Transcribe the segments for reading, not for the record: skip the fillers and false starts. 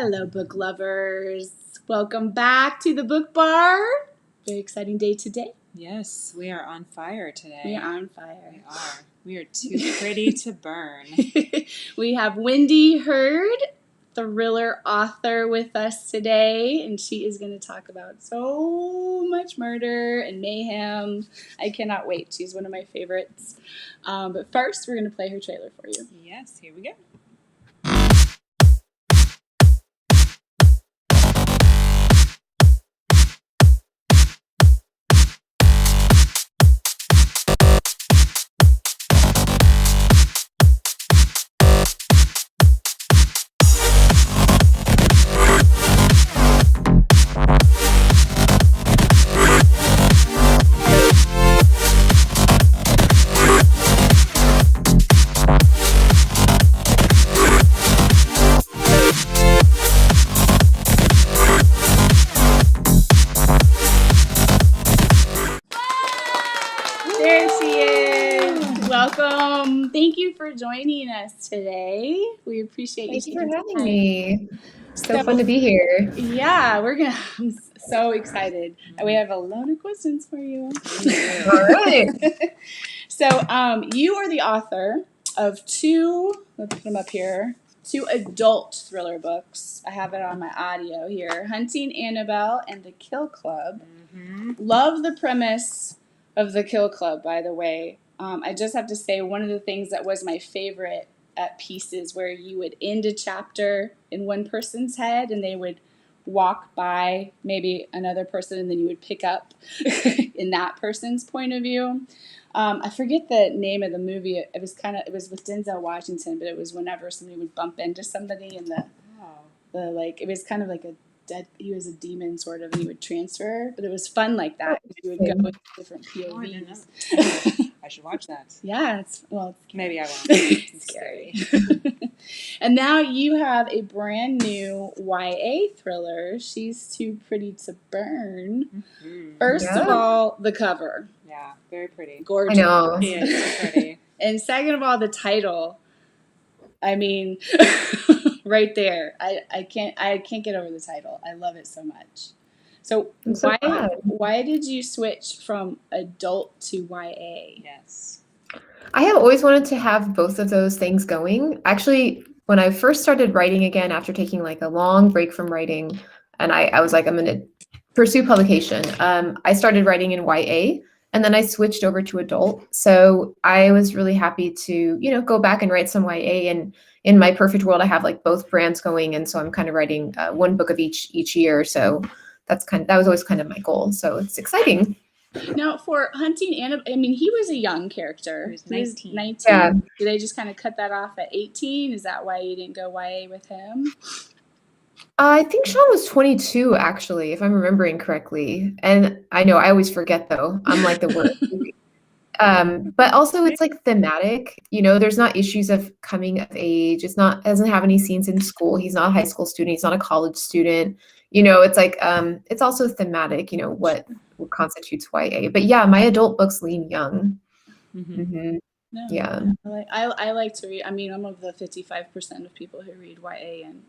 Hello, book lovers. Welcome back to the book bar. Very exciting day today. Yes, we are on fire today. We are on fire. We are. We are too pretty to burn. We have Wendy Heard, thriller author, with us today, and she is going to talk about so much murder and mayhem. I cannot wait. She's one of my favorites. But first, we're going to play her trailer for you. Yes, here we go. There she is. Welcome. Thank you for joining us today. We appreciate Thank you for taking having time. me. So fun to be here. Yeah, I'm so excited. We have a lot of questions for you. All right. So, you are the author of two, let's put them up here, two adult thriller books. I have it on my audio here. Hunting Annabelle and The Kill Club. Love the premise of The Kill Club, by the way. I just have to say, one of the things that was my favorite at pieces where you would end a chapter in one person's head and they would walk by maybe another person and then you would pick up in that person's point of view. I forget the name of the movie. It was with Denzel Washington, but it was whenever somebody would bump into somebody and it was kind of like he was a demon sort of, and he would transfer, but it was fun like that. You would go with different POVs. I should watch that. Yeah, it's Maybe I won't. It's scary. And now you have a brand new YA thriller, She's Too Pretty to Burn. First of all, the cover. Yeah, very pretty. Gorgeous. I know. Yeah, it's so pretty. And second of all, the title. I mean, right there. I can't get over the title. I love it so much. So why did you switch from adult to YA? Yes. I have always wanted to have both of those things going. Actually, when I first started writing again after taking like a long break from writing, and I was like, I'm going to pursue publication. I started writing in YA, and then I switched over to adult. So I was really happy to, go back and write some YA. And in my perfect world, I have like both brands going, and so I'm kind of writing one book of each year. So that was always kind of my goal. So it's exciting. Now, for Hunting Annabelle, I mean, he was a young character. He was 19. Yeah. Did they just kind of cut that off at 18? Is that why you didn't go YA with him? I think Sean was 22, actually, if I'm remembering correctly. And I know I always forget, though. I'm like the worst. But also it's like thematic. There's not issues of coming of age. Doesn't have any scenes in school. He's not a high school student. He's not a college student. It's like it's also thematic. What constitutes YA. But yeah, my adult books lean young. No, Yeah. I like to read. I mean, I'm of the 55% of people who read YA, and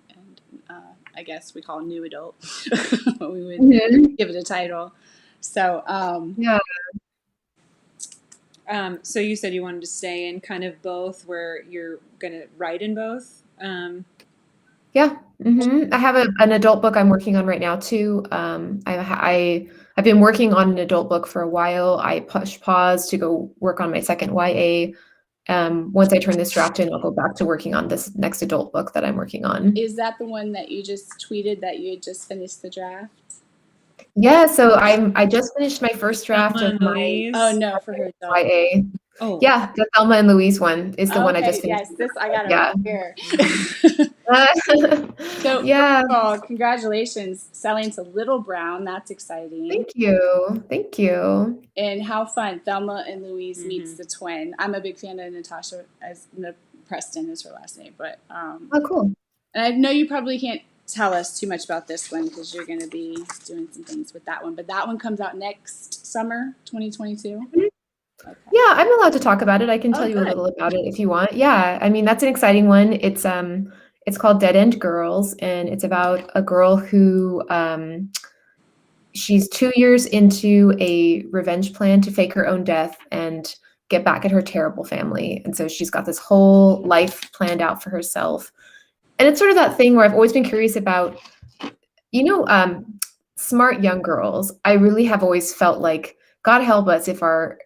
I guess we call it new adult. We would give it a title. So yeah. So you said you wanted to stay in kind of both, where you're going to write in both. Yeah. I have an adult book I'm working on right now too. I've been working on an adult book for a while. I pushed pause to go work on my second YA. Once I turn this draft in, I'll go back to working on this next adult book that I'm working on. Is that the one that you just tweeted that you had just finished the draft? Yeah, so I just finished my first draft of my for her YA. Oh, yeah, the Thelma and Louise one is the one I just finished. Yes, I got it right here. So yeah. first of all, congratulations selling to Little Brown. That's exciting. Thank you. And how fun! Thelma and Louise meets the twin. I'm a big fan of Natasha Preston is her last name, but oh, cool. And I know you probably can't tell us too much about this one because you're going to be doing some things with that one. But that one comes out next summer, 2022. Okay. Yeah, I'm allowed to talk about it. I can tell you a little about it if you want. Yeah, I mean, that's an exciting one. It's It's called Dead End Girls, and it's about a girl who she's 2 years into a revenge plan to fake her own death and get back at her terrible family. And so she's got this whole life planned out for herself. And it's sort of that thing where I've always been curious about, smart young girls. I really have always felt like, God help us if our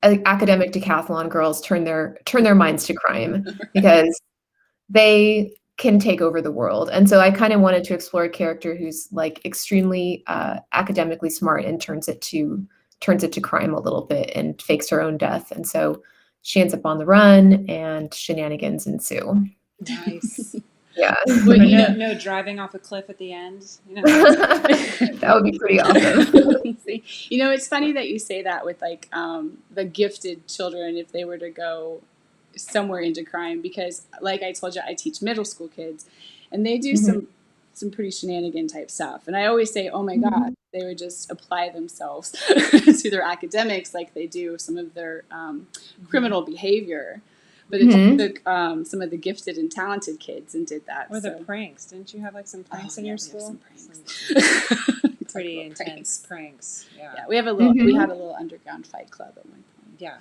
academic decathlon girls turn their minds to crime, because they can take over the world. And so I kind of wanted to explore a character who's like extremely academically smart and turns it to crime a little bit and fakes her own death. And so she ends up on the run and shenanigans ensue. Nice. Yeah. But no driving off a cliff at the end. That would be pretty awesome. It's funny that you say that with like the gifted children, if they were to go somewhere into crime, because like I told you, I teach middle school kids, and they do some pretty shenanigan type stuff. And I always say, oh my God, they would just apply themselves to their academics like they do some of their criminal behavior. But it took some of the gifted and talented kids and did that. Or the pranks. Didn't you have like some pranks in your school? Some pranks. Pretty intense pranks. Yeah. We have a little. We had a little underground fight club at one point. Yeah.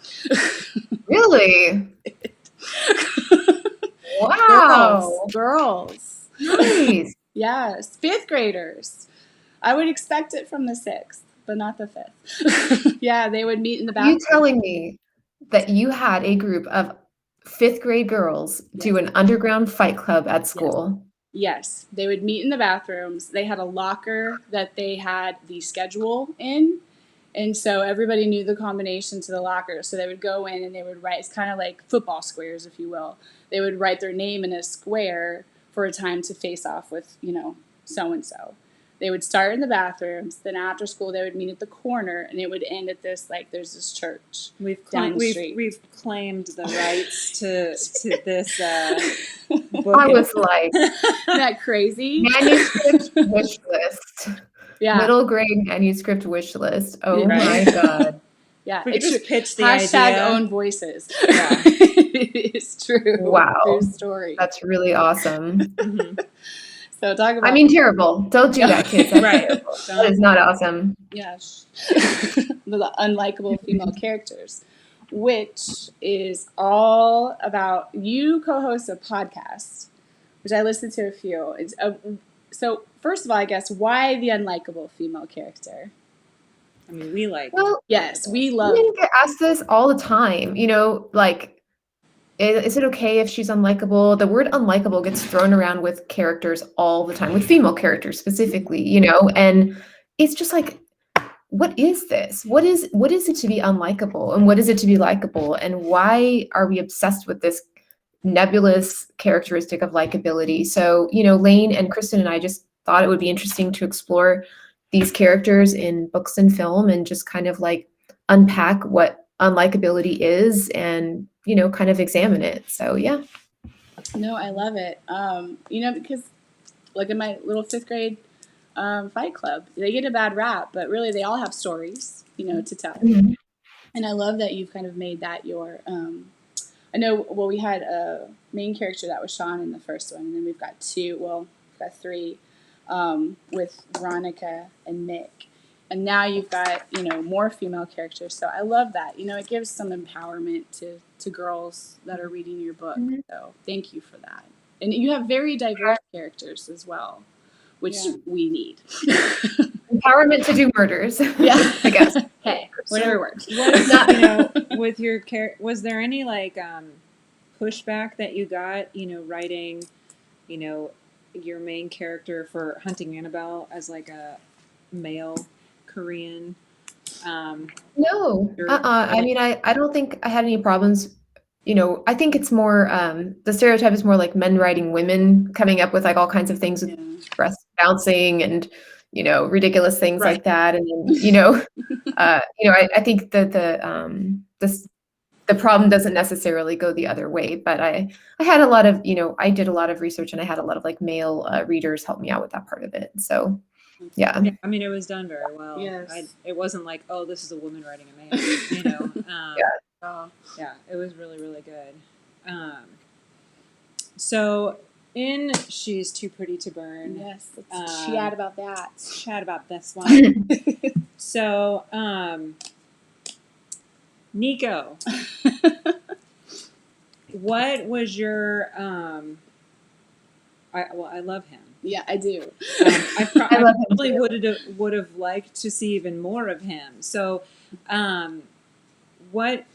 Really? Wow. Girls. Nice. Yes. 5th graders. I would expect it from the 6th, but not the 5th. Yeah, they would meet in the bathroom. You telling me that you had a group of 5th grade girls do an underground fight club at school? Yes. They would meet in the bathrooms. They had a locker that they had the schedule in. And so everybody knew the combination to the locker. So they would go in and they would write, it's kind of like football squares, if you will. They would write their name in a square for a time to face off with, so-and-so. They would start in the bathrooms. Then after school, they would meet at the corner, and it would end at this, like, there's this church down the street. We've claimed the rights to this book. I was like, isn't that crazy? Manuscript wish list. Yeah. Middle grade manuscript wish list. Oh Right. my God. Yeah. We just pitched the hashtag idea. own voices. Yeah. It is true. Wow. True story. That's really awesome. So talk about. I mean, terrible. Don't do that, kids. That's Right. terrible. That is not awesome. Yeah. The unlikable female characters, which is all about, you co-host a podcast, which I listened to a few. So first of all, I guess, why the unlikable female character? I mean, we like. Well, Yes, we love. women get asked this all the time. Like, is it okay if she's unlikable? The word unlikable gets thrown around with characters all the time, with female characters specifically, and it's just like, what is this? What is it to be unlikable, and what is it to be likable, and why are we obsessed with this nebulous characteristic of likability? So, Lane and Kristen and I just thought it would be interesting to explore these characters in books and film and just kind of like unpack what unlikability is and, kind of examine it. So, yeah. No, I love it. Because look at my little 5th grade fight club. They get a bad rap, but really they all have stories, to tell. Mm-hmm. And I love that you've kind of made that your, I know, well, we had a main character that was Sean in the first one, and then we've got 3 with Veronica and Mick. And now you've got, more female characters. So I love that. It gives some empowerment to girls that are reading your book. Mm-hmm. So thank you for that. And you have very diverse characters as well, which we need. Empowerment to do murders. Yeah. I guess. Hey, whatever works. What is not, with your was there any like pushback that you got, writing, your main character for Hunting Annabelle as like a male Korean? No. I mean, I don't think I had any problems. I think it's more, the stereotype is more like men writing women coming up with like all kinds of things with breast bouncing and, ridiculous things like that. And then, I think that the problem doesn't necessarily go the other way, but I had a lot of, I did a lot of research and I had a lot of like male readers help me out with that part of it. So, yeah. I mean, it was done very well. Yes. It wasn't like, oh, this is a woman writing a man, Yeah, it was really, really good. So in She's Too Pretty to Burn. Yes, let's chat about that. Chat about this one. So, Nico, what was your I love him. Yeah, I do. I love him probably too. would have liked to see even more of him. So, what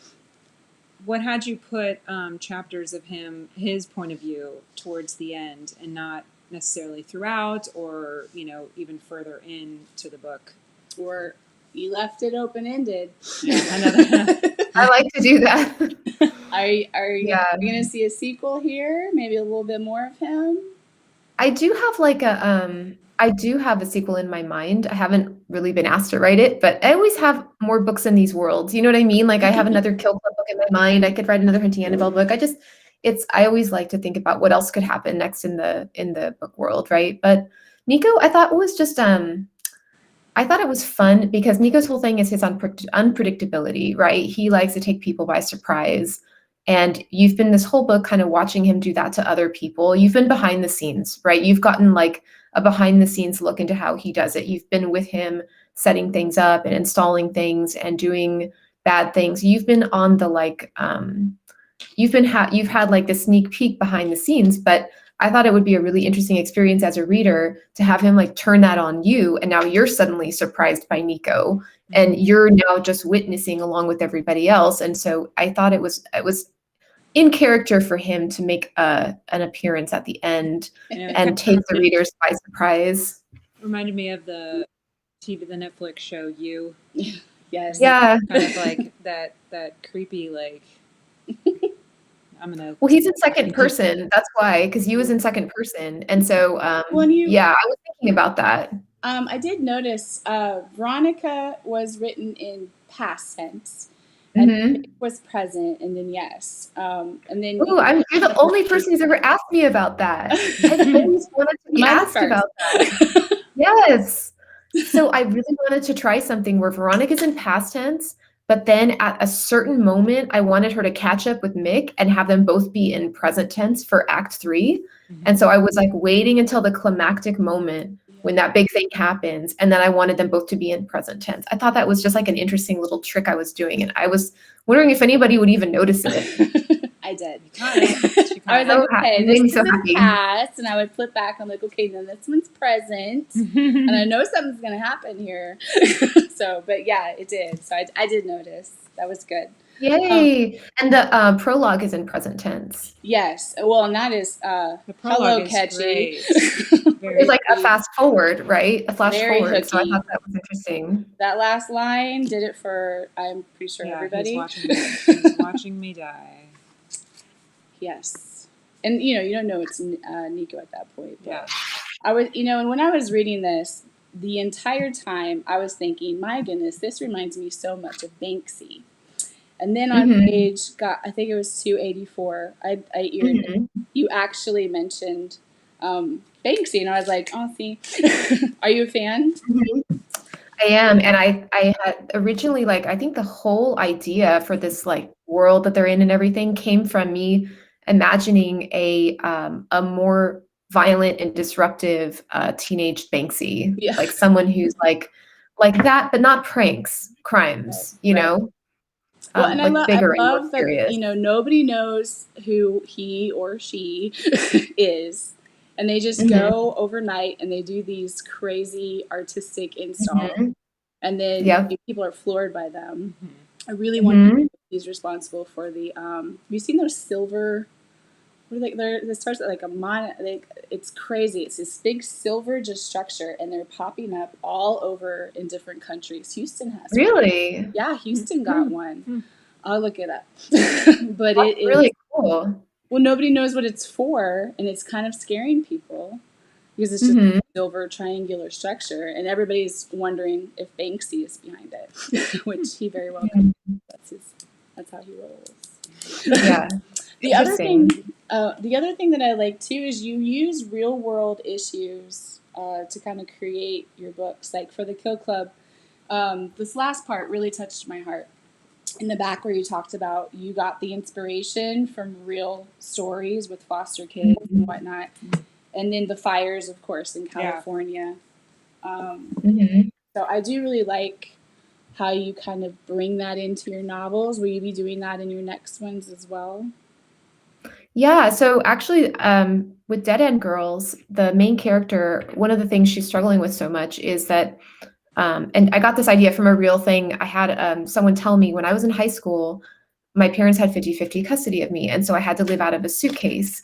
had you put chapters of his point of view towards the end, and not necessarily throughout, or even further into the book? Or you left it open ended. Yeah, another. I like to do that. Are you going to see a sequel here? Maybe a little bit more of him? I do have a sequel in my mind. I haven't really been asked to write it, but I always have more books in these worlds. You know what I mean? Like I have another Kill Club book in my mind. I could write another Hunting Annabelle book. I always like to think about what else could happen next in the book world, right? But Nico, I thought it was fun because Nico's whole thing is his unpredictability, right? He likes to take people by surprise. And you've been this whole book kind of watching him do that to other people. You've been behind the scenes, right? You've gotten like a behind the scenes look into how he does it. You've been with him setting things up and installing things and doing bad things. You've been on the you've had like the sneak peek behind the scenes, but I thought it would be a really interesting experience as a reader to have him like turn that on you. And now you're suddenly surprised by Nico and you're now just witnessing along with everybody else. And so I thought it was in character for him to make an appearance at the end and take the readers by surprise. Reminded me of the Netflix show You. Yes. Yeah. Kind of like that creepy, like, Well, he's in second person. That's why, because you was in second person. And so, I was thinking about that. I did notice Veronica was written in past tense. Mm-hmm. And it was present, and then yes, and then. Ooh, you're the only person who's ever asked me about that. I've always wanted to be asked about that. Yes. So I really wanted to try something where Veronica's in past tense, but then at a certain moment, I wanted her to catch up with Mick and have them both be in present tense for Act 3. Mm-hmm. And so I was like waiting until the climactic moment when that big thing happens. And then I wanted them both to be in present tense. I thought that was just like an interesting little trick I was doing. And I was wondering if anybody would even notice it. I did. I was like, okay, this is the past. And I would flip back. I'm like, okay, then this one's present. And I know something's going to happen here. But yeah, it did. So I did notice. That was good. Yay! And the prologue is in present tense. Yes. Well, and that is hello, catchy. It's like a fast forward, right? A flash very forward. Hooky. So I thought that was interesting. That last line did it for, I'm pretty sure, everybody. He's watching me die. Yes. And, you don't know it's Nico at that point. But yeah. I was, and when I was reading this, the entire time I was thinking, my goodness, this reminds me so much of Banksy. And then on page, I think it was 284, you actually mentioned Banksy. And I was like, oh, see, are you a fan? Mm-hmm. I am. And I had originally, I think the whole idea for this, world that they're in and everything came from me imagining a more violent and disruptive teenage Banksy. Yeah. Like someone who's like that, but not pranks, crimes, you know? Well, and I love that, nobody knows who he or she is. And they just go overnight and they do these crazy artistic installs. And then people are floored by them. I really want to know who's responsible for the, have you seen those silver, it starts at it's crazy. It's this big silver just structure and they're popping up all over in different countries. Houston has Really? one. Yeah, Houston got one. I'll look it up. But that's really cool. Well, nobody knows what it's for, and it's kind of scaring people because it's just a silver triangular structure, and everybody's wondering if Banksy is behind it, which he very well could. That's how he rolls. Yeah. The other thing that I like too is you use real world issues to kind of create your books. Like for the Kill Club, this last part really touched my heart. in the back where you talked about you got the inspiration from real stories with foster kids and whatnot, and then the fires, of course, in California. So I do really like how you kind of bring that into your novels. Will you be doing that in your next ones as well? Yeah, so actually, with Dead End Girls, the main character, one of the things she's struggling with so much is that, and I got this idea from a real thing. I had someone tell me when I was in high school, my parents had 50-50 custody of me. And so I had to live out of a suitcase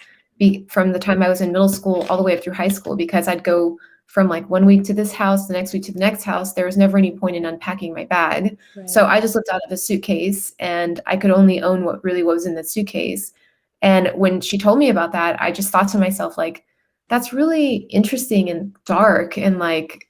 from the time I was in middle school all the way up through high school, because I'd go from like 1 week to this house, the next week to the next house. There was never any point in unpacking my bag. Right. So I just lived out of a suitcase, and I could only own what really was in the suitcase. And when she told me about that, I just thought to myself, like, that's really interesting and dark and like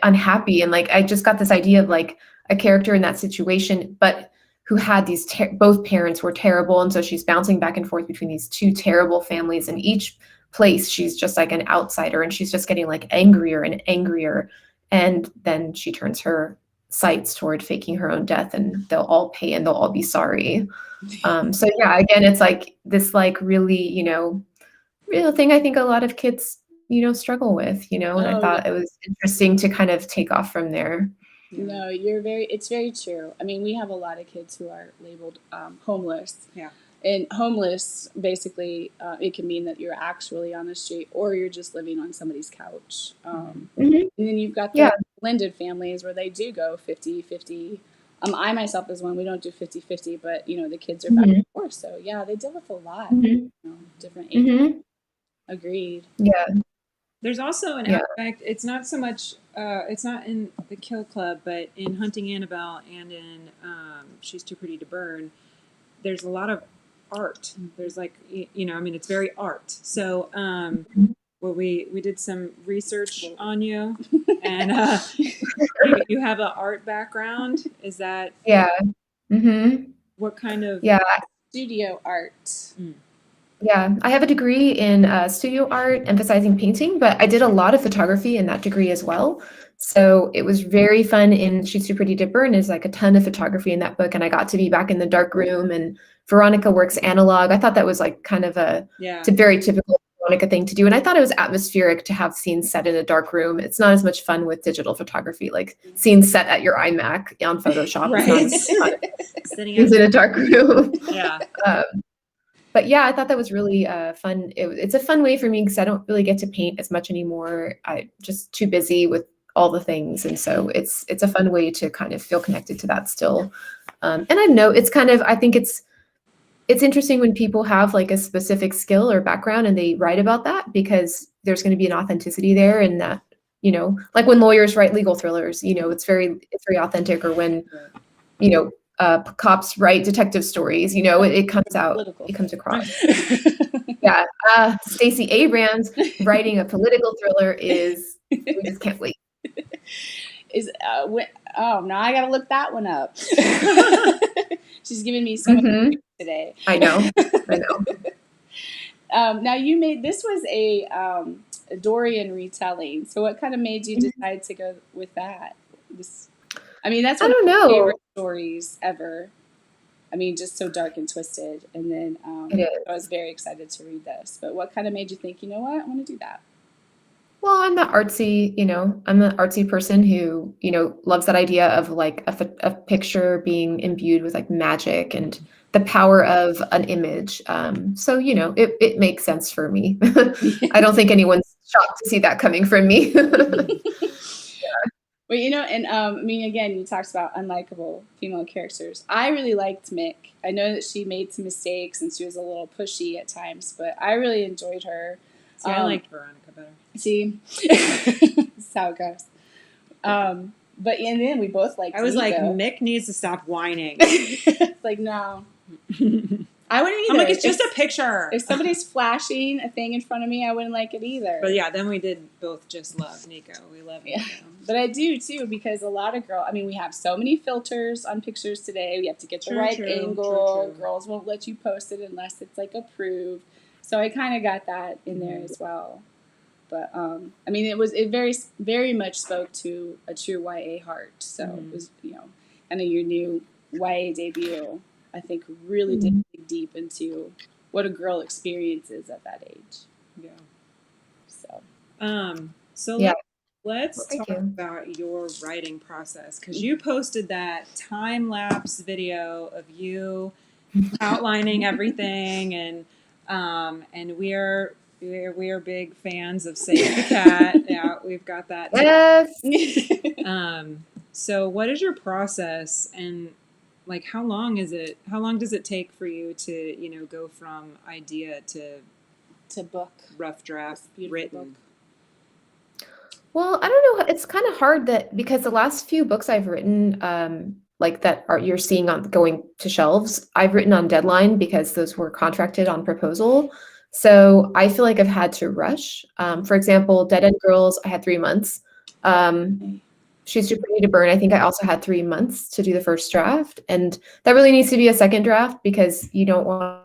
unhappy. And like, I just got this idea of like a character in that situation, but who had these, both parents were terrible. And so she's bouncing back and forth between these two terrible families. And each place, she's just like an outsider, and she's just getting like angrier and angrier. And then she turns her sights toward faking her own death, and they'll all pay and they'll all be sorry. So yeah, again, it's like this like really, real thing I think a lot of kids, struggle with, and I thought it was interesting to kind of take off from there. No, it's very true. I mean, we have a lot of kids who are labeled homeless. Yeah. And homeless, basically, it can mean that you're actually on the street or you're just living on somebody's couch. And then you've got the blended families where they do go 50-50. I myself is one, we don't do 50-50, but, the kids are back and forth. So, yeah, they deal with a lot, different ages. Agreed. Yeah. There's also an aspect, it's not so much, it's not in the Kill Club, but in Hunting Annabelle and in She's Too Pretty to Burn, there's a lot of art. There's like, it's very art. So, well, we did some research on you, and you have an art background. Is that what kind of studio art? Yeah, I have a degree in studio art, emphasizing painting, but I did a lot of photography in that degree as well. So it was very fun in She's Too Pretty to Burn. There's like a ton of photography in that book, and I got to be back in the dark room, and Veronica works analog. I thought that was like kind of it's a very typical Veronica thing to do. And I thought it was atmospheric to have scenes set in a dark room. It's not as much fun with digital photography, like scenes set at your iMac on Photoshop. Right. Sitting in a dark room. Yeah. But yeah, I thought that was really fun. It's a fun way for me because I don't really get to paint as much anymore. I'm just too busy with all the things. And so it's a fun way to kind of feel connected to that still. And I know it's kind of, I think it's interesting when people have like a specific skill or background and they write about that, because there's going to be an authenticity there. And that, like when lawyers write legal thrillers, it's very authentic. Or when, cops write detective stories, it comes out, political. It comes across. Yeah. Stacey Abrams writing a political thriller we just can't wait. Now I got to look that one up. She's giving me so much today. I know. Now this was a Dorian retelling. So what kind of made you decide to go with that? That's one of my favorite stories ever. Just so dark and twisted. And then I was very excited to read this. But what kind of made you think, you know what, I want to do that? Well, I'm the artsy person who, loves that idea of like a picture being imbued with like magic and the power of an image. So, it makes sense for me. I don't think anyone's shocked to see that coming from me. Well, again, you talked about unlikable female characters. I really liked Mick. I know that she made some mistakes and she was a little pushy at times, but I really enjoyed her. See, I liked Veronica better. See, that's how it goes. But and then we both liked. I was Nico. Like, Mick needs to stop whining. Like, no, I wouldn't either. I'm like, it's just a picture. If somebody's flashing a thing in front of me, I wouldn't like it either. But yeah, then we did both just love Nico. We love Nico. But I do too, because a lot of we have so many filters on pictures today. We have to get the right angle. True. Girls won't let you post it unless it's like approved. So I kind of got that in there as well. But it very, very much spoke to a true YA heart. So it was, kind of your new YA debut, I think really did dig deep into what a girl experiences at that age. Yeah. So, So Yeah. let's Well, thank talk you. about your writing process, because you posted that time lapse video of you outlining everything, and we are big fans of Save the Cat. Yeah, we've got that. Yes. So what is your process, and like how long does it take for you to, go from idea to book, rough draft beautiful written? book. Well, I don't know. It's kind of hard that because the last few books I've written, like that are you're seeing on going to shelves, I've written on deadline because those were contracted on proposal. So I feel like I've had to rush. For example, Dead End Girls, I had 3 months. She's Too Pretty to Burn, I think I also had 3 months to do the first draft. And that really needs to be a second draft because you don't want,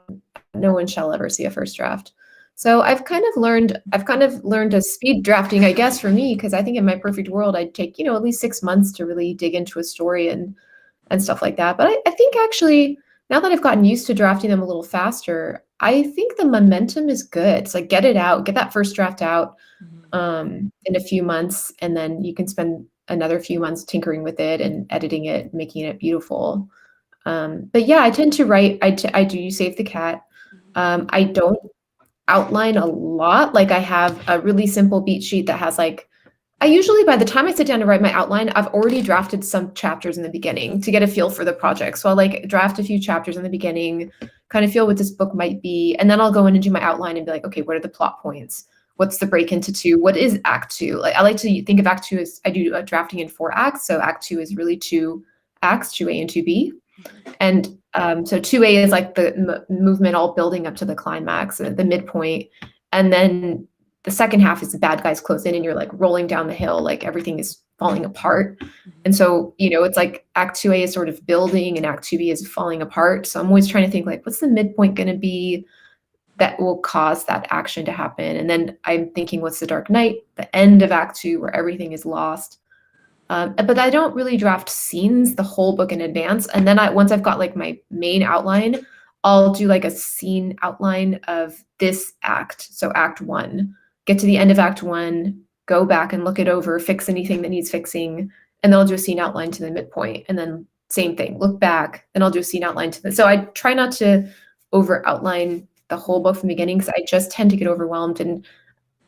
no one shall ever see a first draft. So I've kind of learned a speed drafting, I guess, for me, because I think in my perfect world, I'd take, at least 6 months to really dig into a story and stuff like that. But I think actually, now that I've gotten used to drafting them a little faster, I think the momentum is good. It's like get it out, get that first draft out in a few months, and then you can spend another few months tinkering with it and editing it, making it beautiful. But yeah, I tend to write. I do Save the Cat. I don't outline a lot. Like I have a really simple beat sheet that has like, I usually by the time I sit down to write my outline, I've already drafted some chapters in the beginning to get a feel for the project. So I'll like draft a few chapters in the beginning, kind of feel what this book might be, and then I'll go in and do my outline and be like, okay, what are the plot points? What's the break into two? What is Act Two? Like I like to think of Act Two as I do drafting in 4 acts. So Act Two is really 2 acts, 2A and 2B. And so 2A is like the movement all building up to the climax, the midpoint. And then the second half is the bad guys close in and you're like rolling down the hill, like everything is falling apart. And so, it's like Act 2A is sort of building and Act 2B is falling apart. So I'm always trying to think like, what's the midpoint going to be that will cause that action to happen? And then I'm thinking, what's the Dark Knight, the end of Act 2 where everything is lost? But I don't really draft scenes the whole book in advance. And then once I've got like my main outline, I'll do like a scene outline of this act. So Act 1, get to the end of Act 1, go back and look it over, fix anything that needs fixing, and then I'll do a scene outline to the midpoint. And then same thing, look back, and I'll do a scene outline to the. So I try not to over outline the whole book from the beginning because I just tend to get overwhelmed, and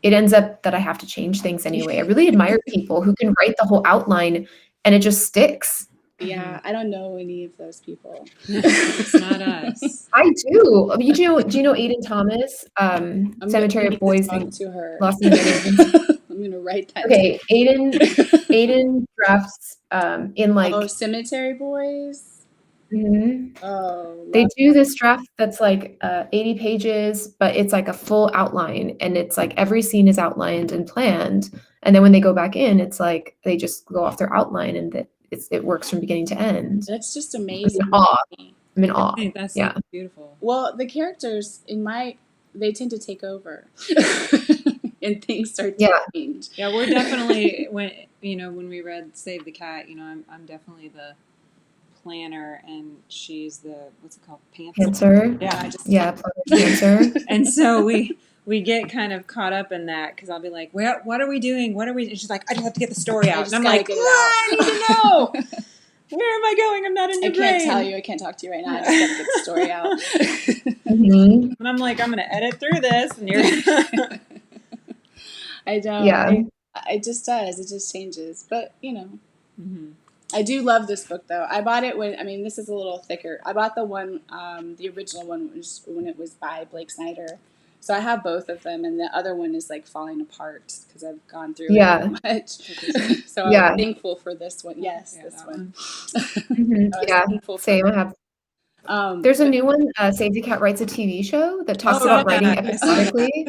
it ends up that I have to change things anyway. I really admire people who can write the whole outline and it just sticks. Yeah, I don't know any of those people. It's not us. I do. Do you know Aiden Thomas? Cemetery of Boys and to her. Lost in the I'm gonna write that. Okay, Aiden drafts in like Cemetery Boys. Mm-hmm. Oh, they do this draft that's like 80 pages, but it's like a full outline, and it's like every scene is outlined and planned, and then when they go back in, it's like they just go off their outline, and it works from beginning to end. That's just amazing. I'm in awe. I think that's yeah, beautiful. Well, the characters they tend to take over, and things start to change. Yeah, we're definitely when we read Save the Cat, I'm definitely the planner and she's the what's it called, Pantser. Yeah, Pantser. And so we get kind of caught up in that because I'll be like, what are we doing? And she's like, I just have to get the story out, and I'm like, I need to know. Where am I going? I'm not in your brain. I can't tell you. I can't talk to you right now. I just got to get the story out. Mm-hmm. And I'm like, I'm going to edit through this, and you're. I don't. Yeah. It just does. It just changes. But Mm-hmm. I do love this book, though. I bought it this is a little thicker. I bought the one, the original one was when it was by Blake Snyder. So I have both of them, and the other one is like falling apart because I've gone through it so much. So I'm thankful for this one. Yes, this one. Mm-hmm. Same. I have. There's a new one. Save the Cat writes a TV show that talks about writing episodically.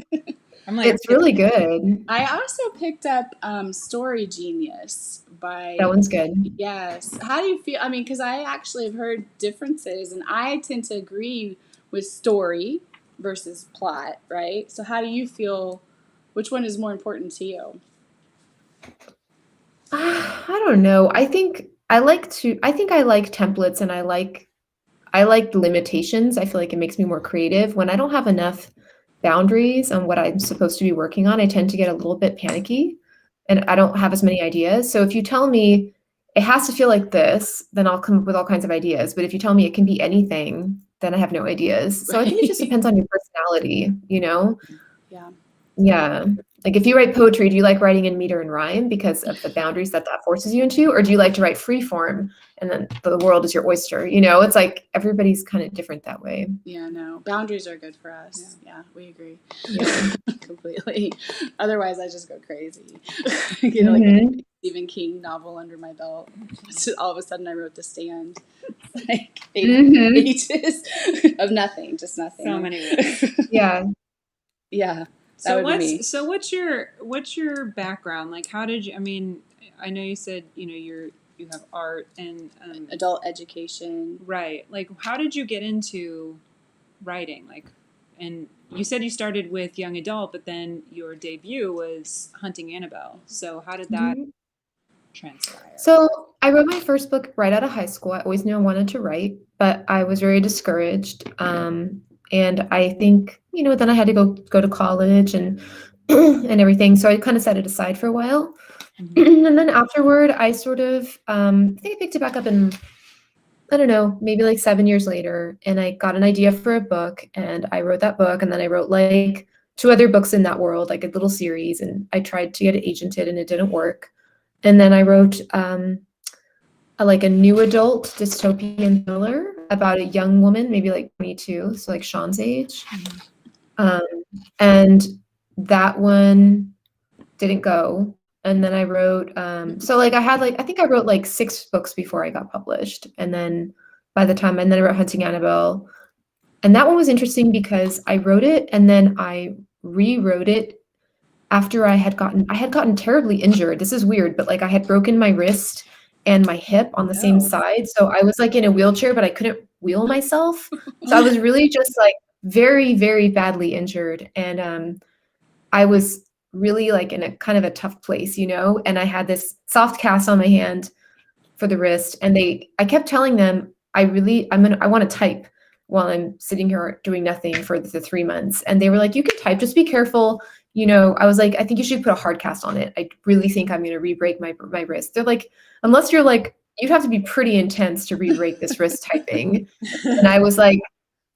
I'm like, it's really good. I also picked up Story Genius by. That one's good. Yes. How do you feel? I mean, because I actually have heard differences, and I tend to agree with story versus plot, right? So how do you feel? Which one is more important to you? I don't know. I think I think I like templates, and I like limitations. I feel like it makes me more creative. When I don't have enough boundaries on what I'm supposed to be working on, I tend to get a little bit panicky and I don't have as many ideas. So if you tell me it has to feel like this, then I'll come up with all kinds of ideas. But if you tell me it can be anything, then I have no ideas. So I think it just depends on your personality, you know? Yeah. Yeah. Like if you write poetry, do you like writing in meter and rhyme because of the boundaries that forces you into? Or do you like to write free form and then the world is your oyster? You know, it's like everybody's kind of different that way. Yeah, no. Boundaries are good for us. Yeah, we agree. Yeah. Completely. Otherwise, I just go crazy. Get like a Stephen King novel under my belt. So all of a sudden, I wrote The Stand. Like pages of nothing, just nothing. So many words. Yeah. Yeah. So what's your background? Like, how did you? I mean, I know you said you have art and adult education, right? Like, how did you get into writing? Like, and you said you started with young adult, but then your debut was Hunting Annabelle. So how did that transpire? So I wrote my first book right out of high school. I always knew I wanted to write, but I was very discouraged. And I think, then I had to go to college and and everything. So I kind of set it aside for a while. Mm-hmm. And then afterward, I sort of, I think I picked it back up in, I don't know, maybe like 7 years later. And I got an idea for a book and I wrote that book. And then I wrote like 2 other books in that world, like a little series. And I tried to get it agented and it didn't work. And then I wrote a new adult dystopian thriller about a young woman, maybe like 22, so like Sean's age. And that one didn't go. And then I wrote, I think I wrote like 6 books before I got published. And then and then I wrote Hunting Annabelle. And that one was interesting because I wrote it and then I rewrote it after I had gotten terribly injured. This is weird, but like I had broken my wrist and my hip on the same side. So I was like in a wheelchair, but I couldn't wheel myself. So I was really just like very, very badly injured. And I was really like in a kind of a tough place, and I had this soft cast on my hand for the wrist. And I kept telling them, I want to type while I'm sitting here doing nothing for the 3 months. And they were like, you can type, just be careful. I was like, I think you should put a hard cast on it. I really think I'm going to re-break my wrist. They're like, unless you're like, you'd have to be pretty intense to re-break this wrist typing. And I was like,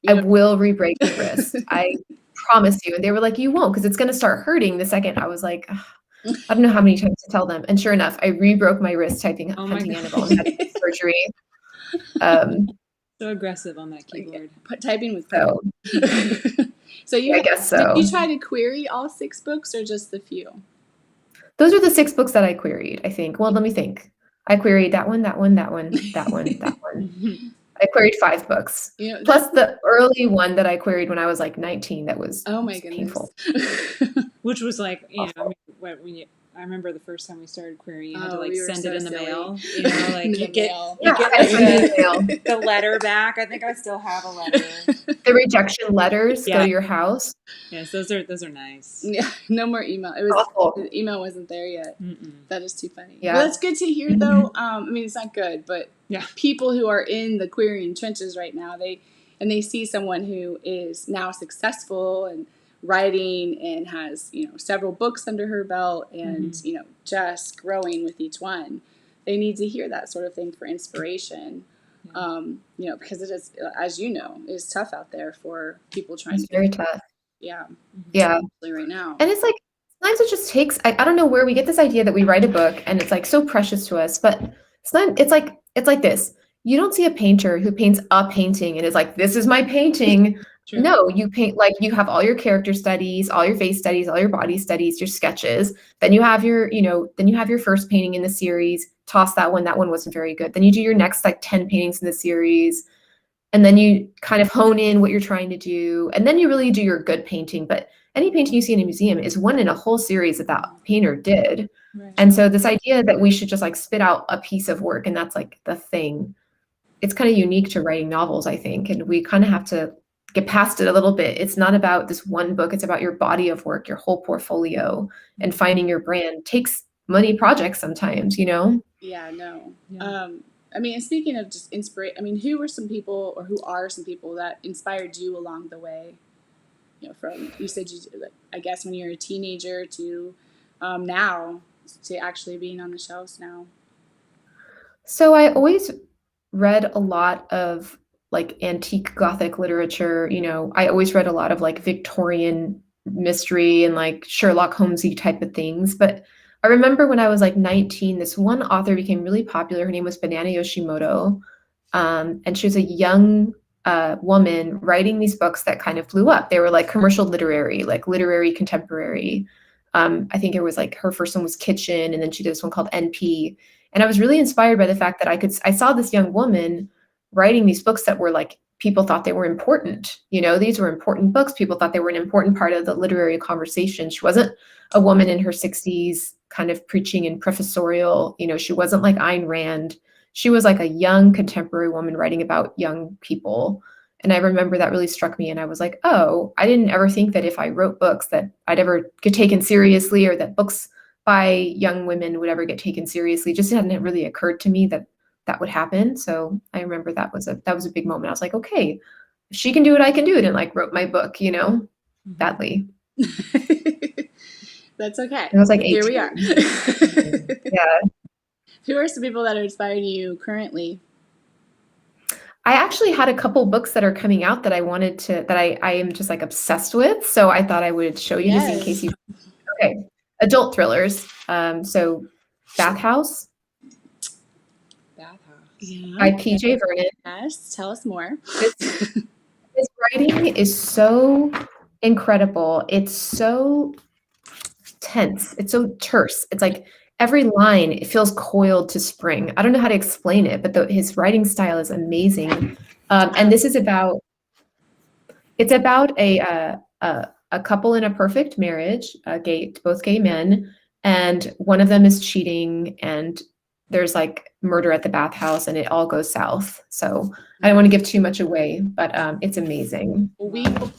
I will re-break the wrist. I promise you. And they were like, you won't, because it's going to start hurting the second. I was like, I don't know how many times to tell them. And sure enough, I re-broke my wrist typing Hunting Annabelle and had to get surgery. So aggressive on that keyboard. Typing with So I guess so. Did you try to query all 6 books or just the few? Those are the 6 books that I queried, I think. Well, let me think. I queried that one, that one, that one, that one, that one. I queried 5 books. Plus the early one that I queried when I was like 19 that was painful. Which was like, I remember the first time we started querying, you had to like send it in the mail. Like you get the letter back. I think I still have a letter. The rejection letters go to your house. Yes, those are nice. Yeah, no more email. It was awful. The email wasn't there yet. That is too funny. Yeah. Well, it's good to hear though. I mean, it's not good, but people who are in the querying trenches right now, they see someone who is now successful and writing and has several books under her belt and just growing with each one. They need to hear that sort of thing for inspiration. Because it is, as it is tough out there for people trying to. It's very tough. Yeah. Especially right now. And it's like sometimes it just takes. I don't know where we get this idea that we write a book and it's like so precious to us, but it's like this. You don't see a painter who paints a painting and is like, this is my painting. True. No, you paint like you have all your character studies, all your face studies, all your body studies, your sketches. Then you have your, first painting in the series. Toss that one. That one wasn't very good. Then you do your next like 10 paintings in the series. And then you kind of hone in what you're trying to do. And then you really do your good painting. But any painting you see in a museum is one in a whole series that painter did. Right. And so this idea that we should just like spit out a piece of work and that's like the thing. It's kind of unique to writing novels, I think. And we kind of have to get past it a little bit. It's not about this one book. It's about your body of work, your whole portfolio, and finding your brand takes money projects sometimes, you know? Yeah, no. Yeah. I mean, and speaking of just inspiration, I mean, who are some people that inspired you along the way? You know, from you said I guess when you're a teenager to now to actually being on the shelves now. So I always read a lot of like antique Gothic literature. You know, I always read a lot of like Victorian mystery and like Sherlock Holmesy type of things. But I remember when I was like 19, this one author became really popular. Her name was Banana Yoshimoto. And she was a young woman writing these books that kind of blew up. They were like commercial literary, like literary contemporary. I think it was like her first one was Kitchen, and then she did this one called NP. And I was really inspired by the fact that I saw this young woman writing these books that were like, people thought they were important. You know, these were important books. People thought they were an important part of the literary conversation. She wasn't a woman in her 60s kind of preaching and professorial, you know, she wasn't like Ayn Rand. She was like a young contemporary woman writing about young people. And I remember that really struck me. And I was like, oh, I didn't ever think that if I wrote books that I'd ever get taken seriously, or that books by young women would ever get taken seriously. It just hadn't really occurred to me that that would happen. So I remember that was a big moment. I was like, okay, if she can do it, I can do it. And like wrote my book, you know, badly. That's okay. And I was like, here we are. Yeah. Who are some people that are inspiring you currently? I actually had a couple books that are coming out that I wanted to, that I am just like obsessed with. So I thought I would show you just in case you, okay. Adult thrillers. So Bathhouse. Yeah. By PJ Vernon. Yes, tell us more. His writing is so incredible. It's so tense. It's so terse. It's like every line, it feels coiled to spring. I don't know how to explain it, but his writing style is amazing. And this is about, it's about a couple in a perfect marriage, both gay men, and one of them is cheating, and there's like murder at the bathhouse, and it all goes south. So I don't want to give too much away, but it's amazing. We will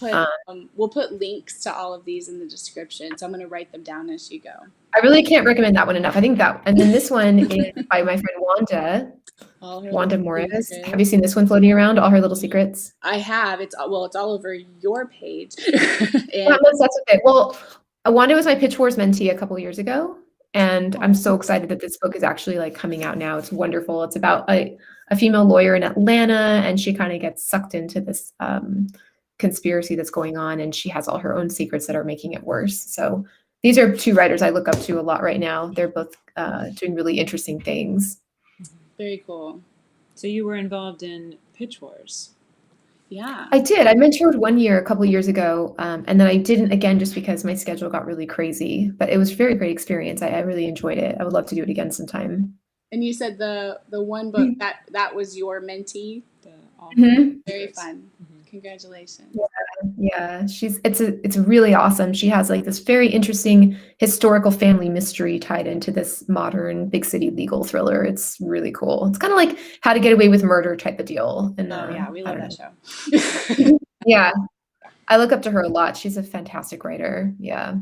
we'll put links to all of these in the description, so I'm going to write them down as you go. I really can't recommend that one enough. I think that, and then this one is by my friend Wanda Morris. Have you seen this one floating around? All Her Little Secrets. I have. It's all over your page. And that's okay. Well, Wanda was my Pitch Wars mentee a couple years ago, and I'm so excited that this book is actually like coming out now. It's wonderful. It's about a female lawyer in Atlanta, and she kind of gets sucked into this conspiracy that's going on, and she has all her own secrets that are making it worse. So these are two writers I look up to a lot right now. They're both doing really interesting things. Very cool. So you were involved in Pitch Wars. Yeah. I did. I mentored one year, a couple years ago, and then I didn't again just because my schedule got really crazy. But it was a very great experience. I really enjoyed it. I would love to do it again sometime. And you said the one book that was your mentee. Very fun. Congratulations. Yeah. It's really awesome. She has like this very interesting historical family mystery tied into this modern big city legal thriller. It's really cool. It's kind of like How to Get Away with Murder type of deal. And yeah, we love that show. Yeah. I look up to her a lot. She's a fantastic writer. Yeah.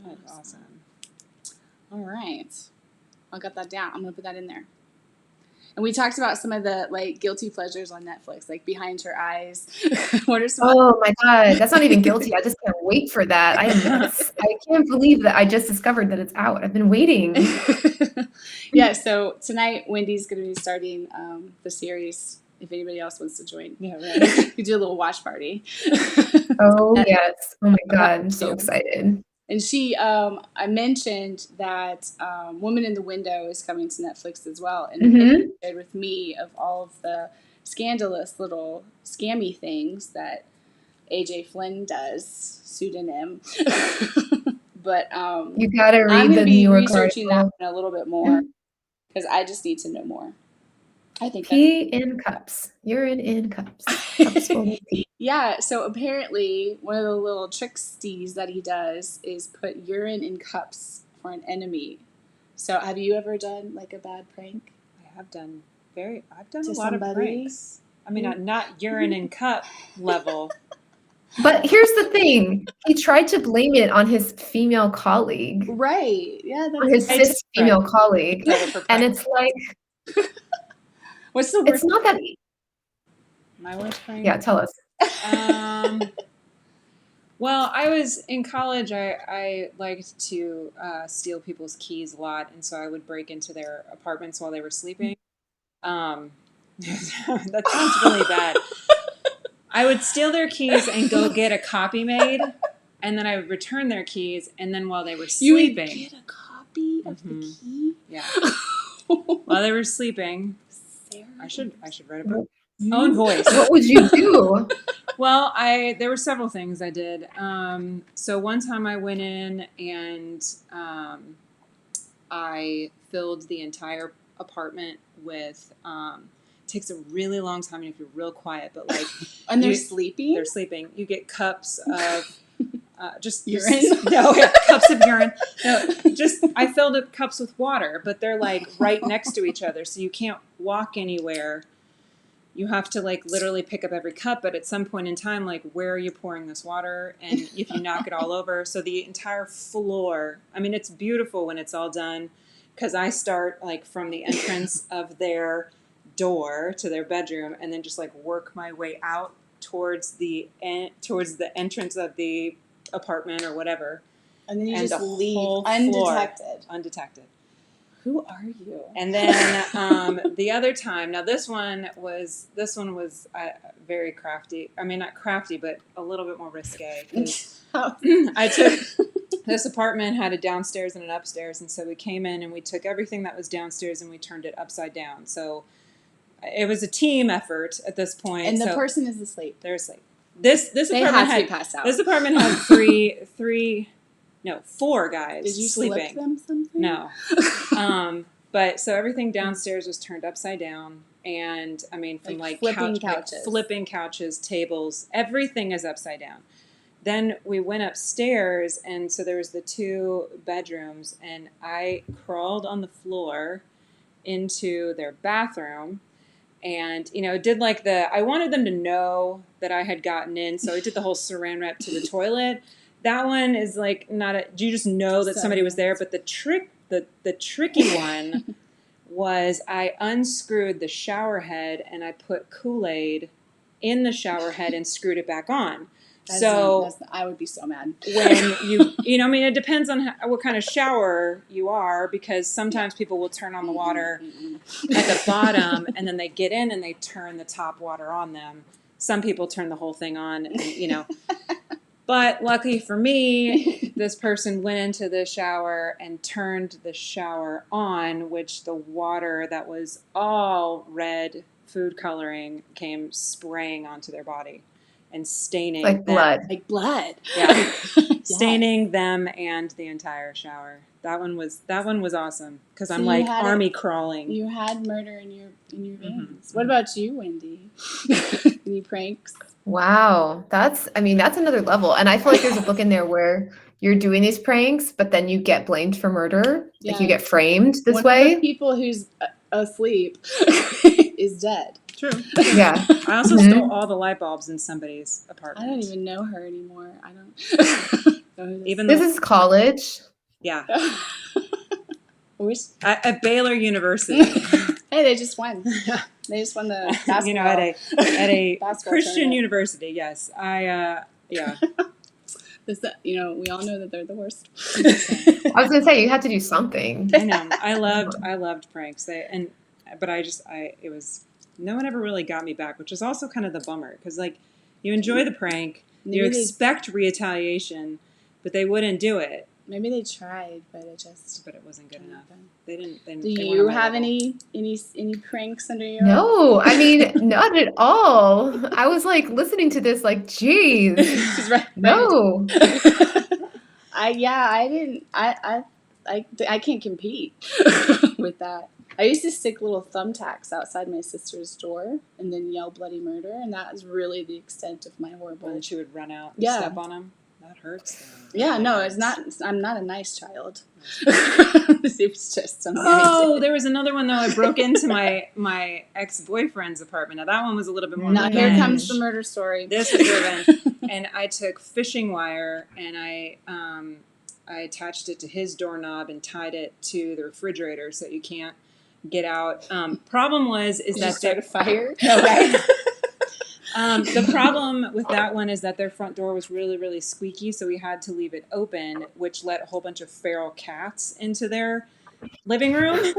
That's awesome. All right. I'll get that down. I'm gonna put that in there. And we talked about some of the like guilty pleasures on Netflix, like Behind Her Eyes. What are some? Oh my God, that's not even guilty. I just can't wait for that. I can't believe that I just discovered that it's out. I've been waiting. Yeah. So tonight, Wendy's going to be starting the series. If anybody else wants to join, Yeah, right. We do a little watch party. Oh yes! Oh my God, I'm so excited. And she, I mentioned that Woman in the Window is coming to Netflix as well. And shared with me of all of the scandalous little scammy things that AJ Flynn does, pseudonym. But you gotta read the New York researching article. that one a little bit more because I just need to know more. I think pee in cups. Urine in cups. Cups full of pee. Yeah, so apparently one of the little tricksties that he does is put urine in cups for an enemy. So have you ever done like a bad prank? I've done a lot of pranks. I mean, not urine in cup level, But here's the thing. He tried to blame it on his female colleague, Right. Yeah, on his that's cis female colleague. For And prank. it's like, what's the it's worst? not that, My worst prank? yeah, tell us. Well, I was in college. I liked to steal people's keys a lot, and so I would break into their apartments while they were sleeping. That sounds really bad. I would steal their keys and go get a copy made, and then I would return their keys, and then while they were You would sleeping, get a copy of the key? yeah, while they were sleeping, Sarah. I should write a book. Own voice. What would you do? Well, there were several things I did. So one time I went in and I filled the entire apartment with. Takes a really long time, and if you're real quiet, but like, And they're sleeping. they're sleeping. You get cups of just urine. No, yeah, cups of urine. No, just I filled up cups with water, but they're like right next to each other, so you can't walk anywhere. You have to like literally pick up every cup, but at some point in time, like, where are you pouring this water? And if you knock it all over, so the entire floor, I mean, it's beautiful when it's all done, because I start like from the entrance of their door to their bedroom and then just like work my way out towards the entrance of the apartment or whatever. And then you And just the leave whole floor. undetected. Who are you? And then the other time, now this one was very crafty. I mean, not crafty, but a little bit more risque. 'Cause I took this apartment had a downstairs and an upstairs, and so we came in and we took everything that was downstairs and we turned it upside down. So it was a team effort at this point. And the person is asleep. They're asleep. This They apartment had to be passed out. This apartment had four guys Did you sleeping. slip them something? No. But so everything downstairs was turned upside down, and I mean, from like flipping couches, tables, everything is upside down. Then we went upstairs, and so there was the 2 bedrooms, and I crawled on the floor into their bathroom. And, did like I wanted them to know that I had gotten in. So I did the whole saran wrap to the toilet. That one is like you just know that somebody was there. But the tricky one was I unscrewed the shower head and I put Kool-Aid in the shower head and screwed it back on. I would be so mad. When I mean, it depends on what kind of shower you are, because sometimes people will turn on the water at the bottom and then they get in and they turn the top water on them. Some people turn the whole thing on, and, But luckily for me, this person went into the shower and turned the shower on, which the water that was all red food coloring came spraying onto their body. And staining like blood. Like blood. Yeah. Staining them and the entire shower. That one was awesome, because I'm like army crawling. You had murder in your veins. What about you, Wendy? Any pranks? Wow. That's another level. And I feel like there's a book in there where you're doing these pranks, but then you get blamed for murder. Yeah. Like you get framed this One way. of the people who's asleep is dead. True. Yeah. I also stole all the light bulbs in somebody's apartment. I don't even know her anymore. I don't know who Even this is college. Yeah. Which, At Baylor University. hey, they just won. They just won the basketball. At a basketball Christian tournament. university. Yes, yeah. This, we all know that they're the worst. I was gonna say you had to do something. I know. I loved pranks. No one ever really got me back, which is also kind of the bummer, because like you enjoy the prank, you expect retaliation, but they wouldn't do it. Maybe they tried, but it wasn't good enough. They didn't. Do you have any pranks under your? No, I mean not at all. I was like listening to this, like, geez, no. I didn't. I can't compete with that. I used to stick little thumbtacks outside my sister's door and then yell bloody murder, and that was really the extent of my horrible. And she would run out and Yeah. step on them. that hurts. Though. Yeah, no, it's not. I'm not a nice child. It was just something. Oh, there was another one though. I broke into my ex-boyfriend's apartment. Now that one was a little bit more. Now revenge. here comes the murder story. This was revenge. And I took fishing wire and I attached it to his doorknob and tied it to the refrigerator so you can't get out. Problem was Did you that start a fire? Okay. The problem with that one is that their front door was really, really squeaky, so we had to leave it open, which let a whole bunch of feral cats into their living room.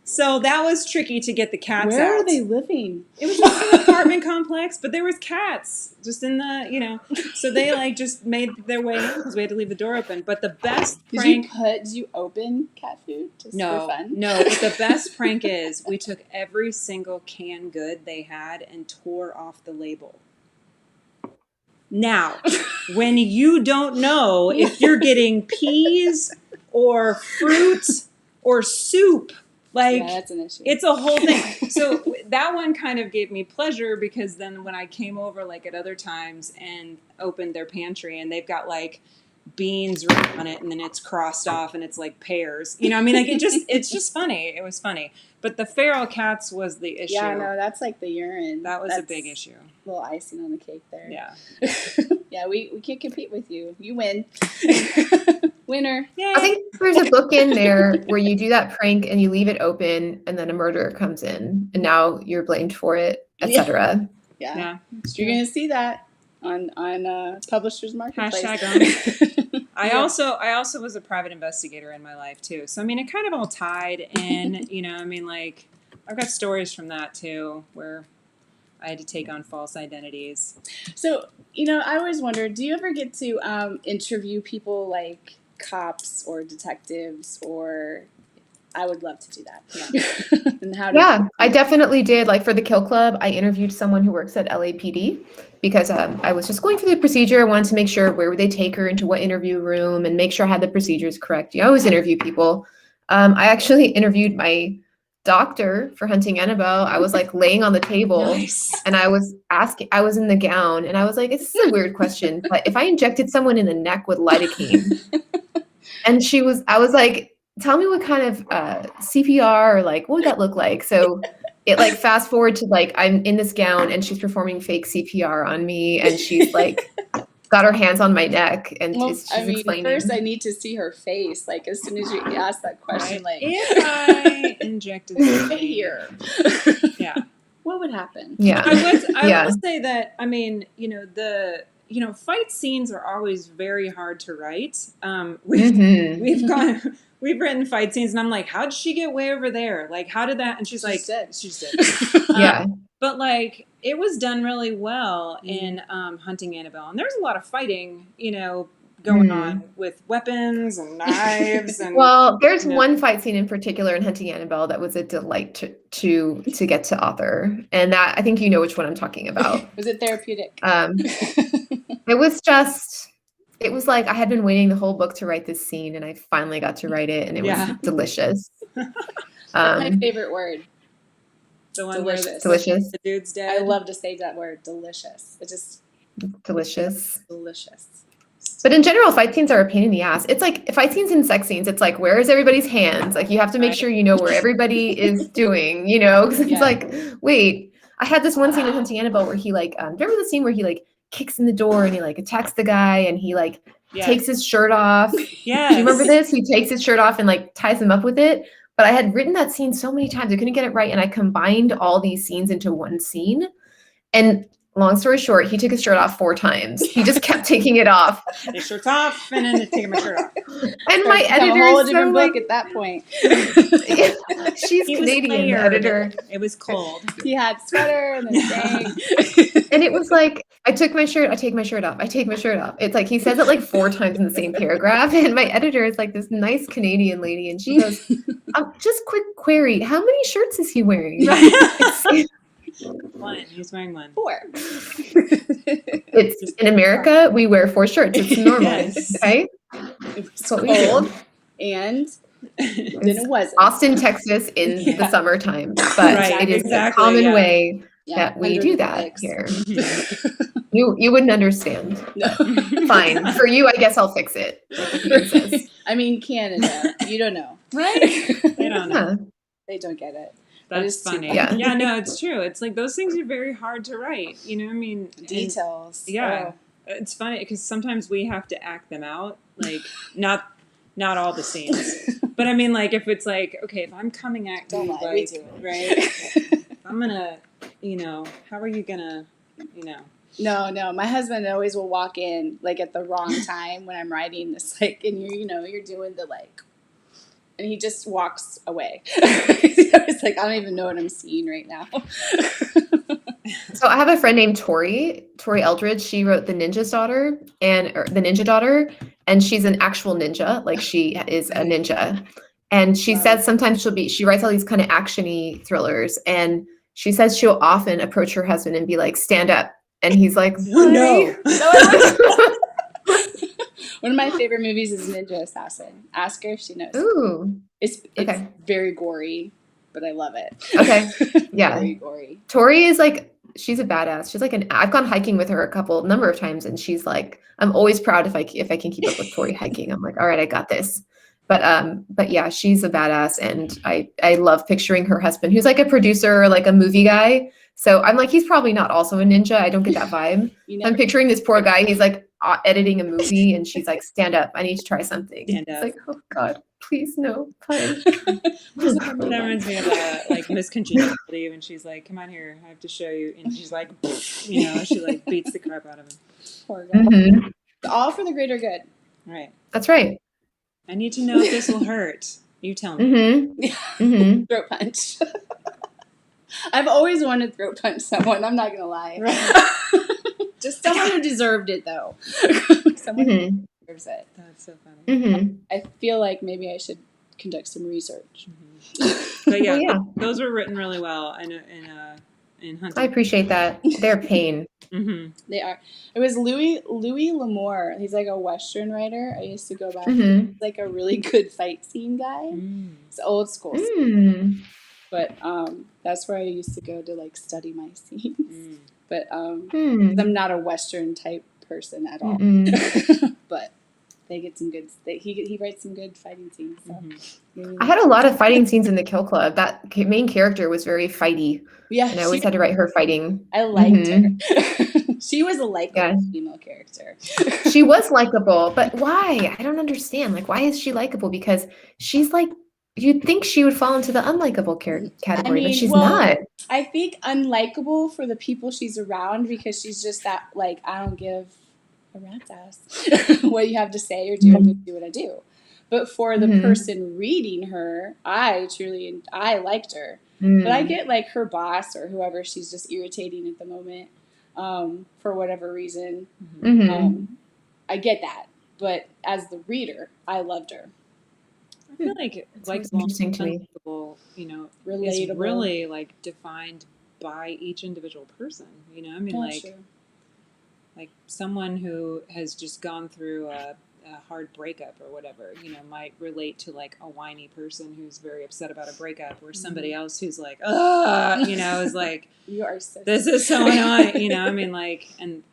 So that was tricky to get the cats out. Where are they living? It was just an apartment complex, but there was cats just in the, so they like just made their way in because we had to leave the door open. But the best prank... Did you open cat food just for fun? No, but the best prank is we took every single canned good they had and tore off the label. Now, when you don't know if you're getting peas or fruit or soup, like, yeah, that's an issue. It's a whole thing. So that one kind of gave me pleasure because then when I came over like at other times and opened their pantry and they've got like beans written on it and then it's crossed off and it's like pears. Like it's just funny. It was funny. But the feral cats was the issue. Yeah, no, that's like the urine. That's a big issue. A little icing on the cake there. Yeah. Yeah, we can't compete with you. You win. Winner. Yay. I think there's a book in there where you do that prank and you leave it open and then a murderer comes in and now you're blamed for it, etc. Yeah. You're going to see that on Publishers Marketplace. # I also was a private investigator in my life too. So it kind of all tied in, like I've got stories from that too where I had to take on false identities. So, I always wondered, do you ever get to interview people like cops or detectives, or I would love to do that. Yeah. And I definitely did. Like for the Kill Club, I interviewed someone who works at LAPD because I was just going through the procedure. I wanted to make sure where would they take her, into what interview room, and make sure I had the procedures correct. You always interview people. I actually interviewed my doctor for Hunting Annabelle. I was like laying on the table and I was in the gown and I was like, this is a weird question, but if I injected someone in the neck with lidocaine and I was like, tell me what kind of CPR or like, what would that look like? So it like fast forward to like, I'm in this gown and she's performing fake CPR on me and she's like, got her hands on my neck and she's explaining. First I need to see her face. Like as soon as you ask that question, like if I injected here, yeah, what would happen? Yeah, I will say that. The fight scenes are always very hard to write. We've written fight scenes, and I'm like, how did she get way over there? Like, how did that? And she's like, she's dead. Yeah. But like, it was done really well in Hunting Annabelle, and there's a lot of fighting, going on with weapons and knives. And well, there's one fight scene in particular in Hunting Annabelle that was a delight to get to author, and that I think you know which one I'm talking about. Was it therapeutic? It was like I had been waiting the whole book to write this scene, and I finally got to write it, and it was delicious. My favorite word. The one delicious. Delicious. The dude's dead. I love to say that word, delicious. It's just delicious. Delicious. But in general, fight scenes are a pain in the ass. It's like fight scenes and sex scenes. It's like, where is everybody's hands? Like you have to make sure you know where everybody is doing, because it's like, wait, I had this one scene in Hunting Annabelle where he like, remember the scene where he like kicks in the door and he like attacks the guy and he like takes his shirt off. Yeah. Do you remember this? He takes his shirt off and like ties him up with it. But I had written that scene so many times, I couldn't get it right. And I combined all these scenes into one scene. And long story short, he took his shirt off 4 times. He just kept taking it off. His shirt's off and then taking my shirt off. And my editor a whole is different so book at that point. She's Canadian, the editor. It was cold. He had sweater and then sang. And it was like, I take my shirt off. I take my shirt off. It's like he says it like 4 times in the same paragraph. And my editor is like this nice Canadian lady. And she goes, just quick query. How many shirts is he wearing? One. He's wearing one. 4. It's in America, we wear 4 shirts. It's normal. Yes. Okay? It's cold. And then it wasn't. Austin, Texas in the summertime. But it is a common way Yeah, that we under do the that mix. here. Mhm. You wouldn't understand. No. Fine. For you, I guess I'll fix it. Like a princess. I mean, Canada. You don't know, right? They don't know. Yeah. They don't get it. That's is too funny. funny. Yeah, no, it's true. It's like those things are very hard to write. You know, I mean, and- Details. yeah, Oh. it's funny because sometimes we have to act them out. Like not all the scenes, but I mean, like if it's like, okay, if I'm coming at Don't you, lie, we like, do it. right? If I'm gonna, how are you gonna, No. My husband always will walk in like at the wrong time when I'm writing this, like, and you're doing the like, and he just walks away. It's like I don't even know what I'm seeing right now. So I have a friend named Tori Eldridge. She wrote The Ninja's Daughter or The Ninja Daughter, and she's an actual ninja. Like she is a ninja. And she Love says it. sometimes she writes all these kind of action-y thrillers, and she says she'll often approach her husband and be like, "Stand up." And he's like, no. One of my favorite movies is Ninja Assassin. Ask her if she knows. Ooh. It's Okay. very gory, but I love it. Okay. Yeah. Very gory. Tori is like, she's a badass. She's like I've gone hiking with her number of times, and she's like, I'm always proud if I can keep up with Tori hiking. I'm like, all right, I got this. But yeah, she's a badass, and I love picturing her husband, who's like a producer or like a movie guy. So I'm like, he's probably not also a ninja. I don't get that vibe. I'm picturing this poor guy. He's like editing a movie, and she's like, stand up. I need to try something. Stand It's up. like, oh God, please no. Fine. That reminds me of like Miss Congeniality when she's like, "Come on here, I have to show you," and she's like, she like beats the crap out of him. Poor guy. Mhm. All for the greater good. Right. That's right. I need to know if this will hurt. You tell me. Mm-hmm. Mm-hmm. Throat punch. I've always wanted to throat punch someone. I'm not gonna lie. Right. Just someone who deserved it, though. Someone Mm-hmm. who deserves it. That's so funny. Mm-hmm. I feel like maybe I should conduct some research. But yeah, Well, yeah. those were written really well in I Hunting. appreciate that. They're pain. Mm-hmm. They are. It was Louis L'Amour. He's like a Western writer. I used to go back. Mm-hmm. He's like a really good fight scene guy. It's old school, Mm. but that's where I used to go to like study my scenes. But Mm. I'm not a Western type person at all. Mm-mm. But they get some good. He writes some good fighting scenes. So maybe I had a lot of fighting scenes in the Kill Club. That main character was very fighty, yeah, and I always had to write her fighting. I liked her. Mhm. She was a likable Yeah. female character. She was likable, but why? I don't understand. Like, why is she likable? Because she's like, you'd think she would fall into the unlikable category, but she's not. I think unlikable for the people she's around because she's just that, like, I don't give a rat's ass what you have to say or do. I'm going to do what I do. But for the person reading her, I liked her. But I get like her boss or whoever she's just irritating at the moment for whatever reason. I get that. But as the reader, I loved her. I feel like interesting to me. unlikable, is Relatable. really like defined by each individual person. I mean, That's true. like someone who has just gone through a hard breakup or whatever, might relate to like a whiny person who's very upset about a breakup, or somebody else who's like, is like, You are so this is so annoying, I mean, like, and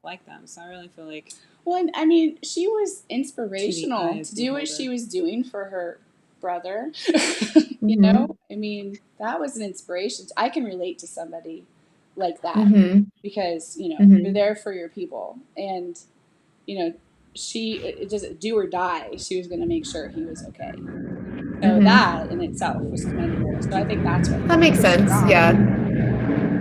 like them. So I really feel like, well, and I mean, she was inspirational eyes to do what beholder. she was doing for her brother. You know, I mean, that was an inspiration. I can relate to somebody like that because you're there for your people, and it doesn't do or die. She was going to make sure he was okay. So that in itself was commendable. So I think that's what That makes sense. Yeah.